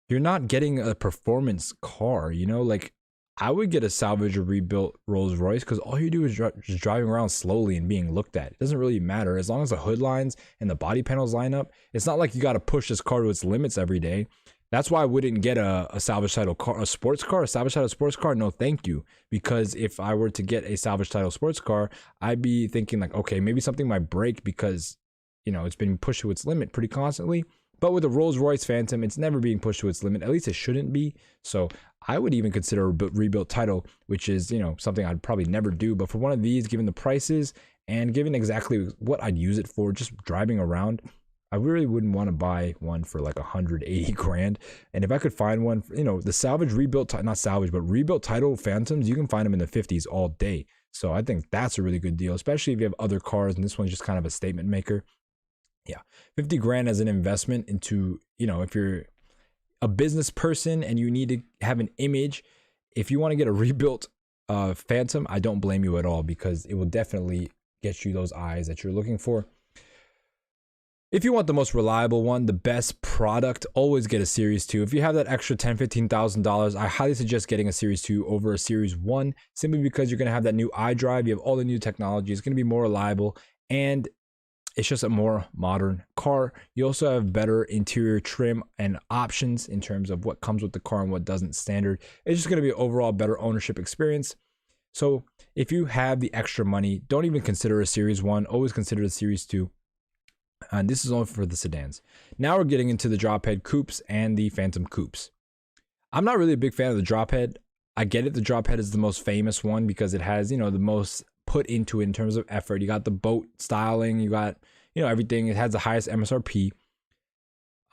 you're not getting a performance car, you know. Like I would get a salvage or rebuilt Rolls-Royce, because all you do is just driving around slowly and being looked at. It doesn't really matter as long as the hood lines and the body panels line up. It's not like you got to push this car to its limits every day. That's why I wouldn't get a salvage title car, a sports car, a salvage title sports car. No, thank you. Because if I were to get a salvage title sports car, I'd be thinking like, okay, maybe something might break because, you know, it's been pushed to its limit pretty constantly. But with a Rolls-Royce Phantom, it's never being pushed to its limit. At least it shouldn't be. So I would even consider a rebuilt title, which is, you know, something I'd probably never do. But for one of these, given the prices and given exactly what I'd use it for, just driving around, I really wouldn't want to buy one for like 180 grand. And if I could find one, you know, the salvage rebuilt, not salvage, but rebuilt title Phantoms, you can find them in the 50s all day. So I think that's a really good deal, especially if you have other cars and this one's just kind of a statement maker. Yeah, 50 grand as an investment into, you know, if you're a business person and you need to have an image, if you want to get a rebuilt Phantom, I don't blame you at all, because it will definitely get you those eyes that you're looking for. If you want the most reliable one, the best product, always get a Series 2. If you have that extra $10,000, $15,000, I highly suggest getting a Series 2 over a Series 1, simply because you're going to have that new iDrive, you have all the new technology, it's going to be more reliable, and it's just a more modern car. You also have better interior trim and options in terms of what comes with the car and what doesn't standard. It's just going to be an overall better ownership experience. So if you have the extra money, don't even consider a Series 1, always consider a Series 2. And this is only for the sedans. Now we're getting into the drop head coupes and the Phantom coupes. I'm not really a big fan of the drop head. I get it, the drop head is the most famous one because it has, you know, the most put into it in terms of effort. You got the boat styling, you got, you know, everything. It has the highest MSRP.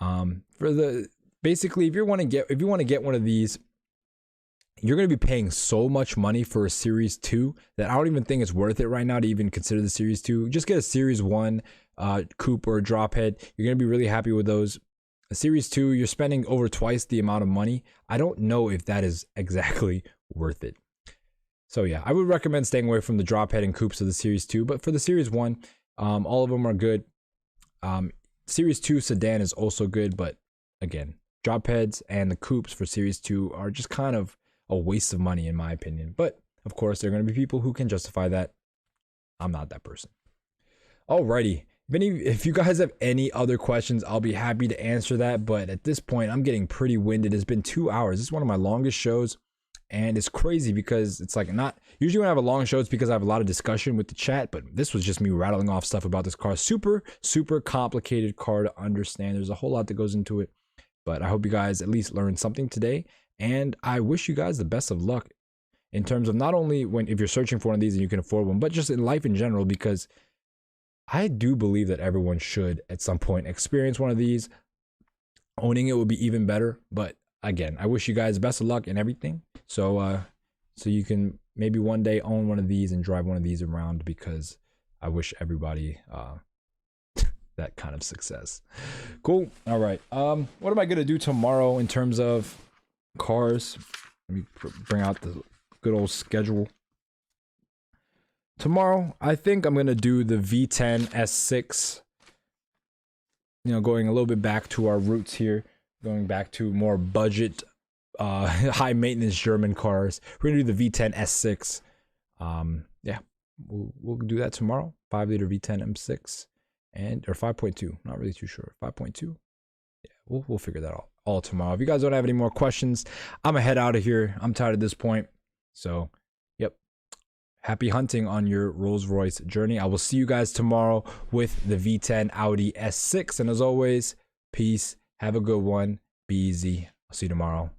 For the basically, if you want to get one of these, you're going to be paying so much money for a Series 2 that I don't even think it's worth it right now to even consider the Series 2. Just get a Series 1 coupe or a drop head. You're going to be really happy with those. A Series 2, you're spending over twice the amount of money. I don't know if that is exactly worth it. So yeah, I would recommend staying away from the drop head and coupes of the Series 2. But for the Series 1, all of them are good. Series 2 sedan is also good, but again, drop heads and the coupes for Series 2 are just kind of a waste of money in my opinion. But of course, there are going to be people who can justify that. I'm not that person. Alrighty. If you guys have any other questions, I'll be happy to answer that. But at this point, I'm getting pretty winded. It's been 2 hours. This is one of my longest shows. And it's crazy because it's like not usually when I have a long show, it's because I have a lot of discussion with the chat. But this was just me rattling off stuff about this car. Super, super complicated car to understand. There's a whole lot that goes into it. But I hope you guys at least learned something today. And I wish you guys the best of luck in terms of not only if you're searching for one of these and you can afford one, but just in life in general, because I do believe that everyone should at some point experience one of these. Owning it would be even better. But again, I wish you guys best of luck in everything. So you can maybe one day own one of these and drive one of these around, because I wish everybody that kind of success. Cool. All right. What am I going to do tomorrow in terms of cars? Let me bring out the good old schedule. Tomorrow, I think I'm going to do the V10 S6. You know, going a little bit back to our roots here, going back to more budget, high maintenance German cars. We're going to do the V10 S6. Yeah, we'll do that tomorrow. 5-liter V10 M6 or 5.2. Not really too sure. 5.2. Yeah, we'll figure that out all tomorrow. If you guys don't have any more questions, I'm gonna head out of here. I'm tired at this point. So, yep. Happy hunting on your Rolls Royce journey. I will see you guys tomorrow with the V10 Audi S6. And as always, peace. Have a good one. Be easy. I'll see you tomorrow.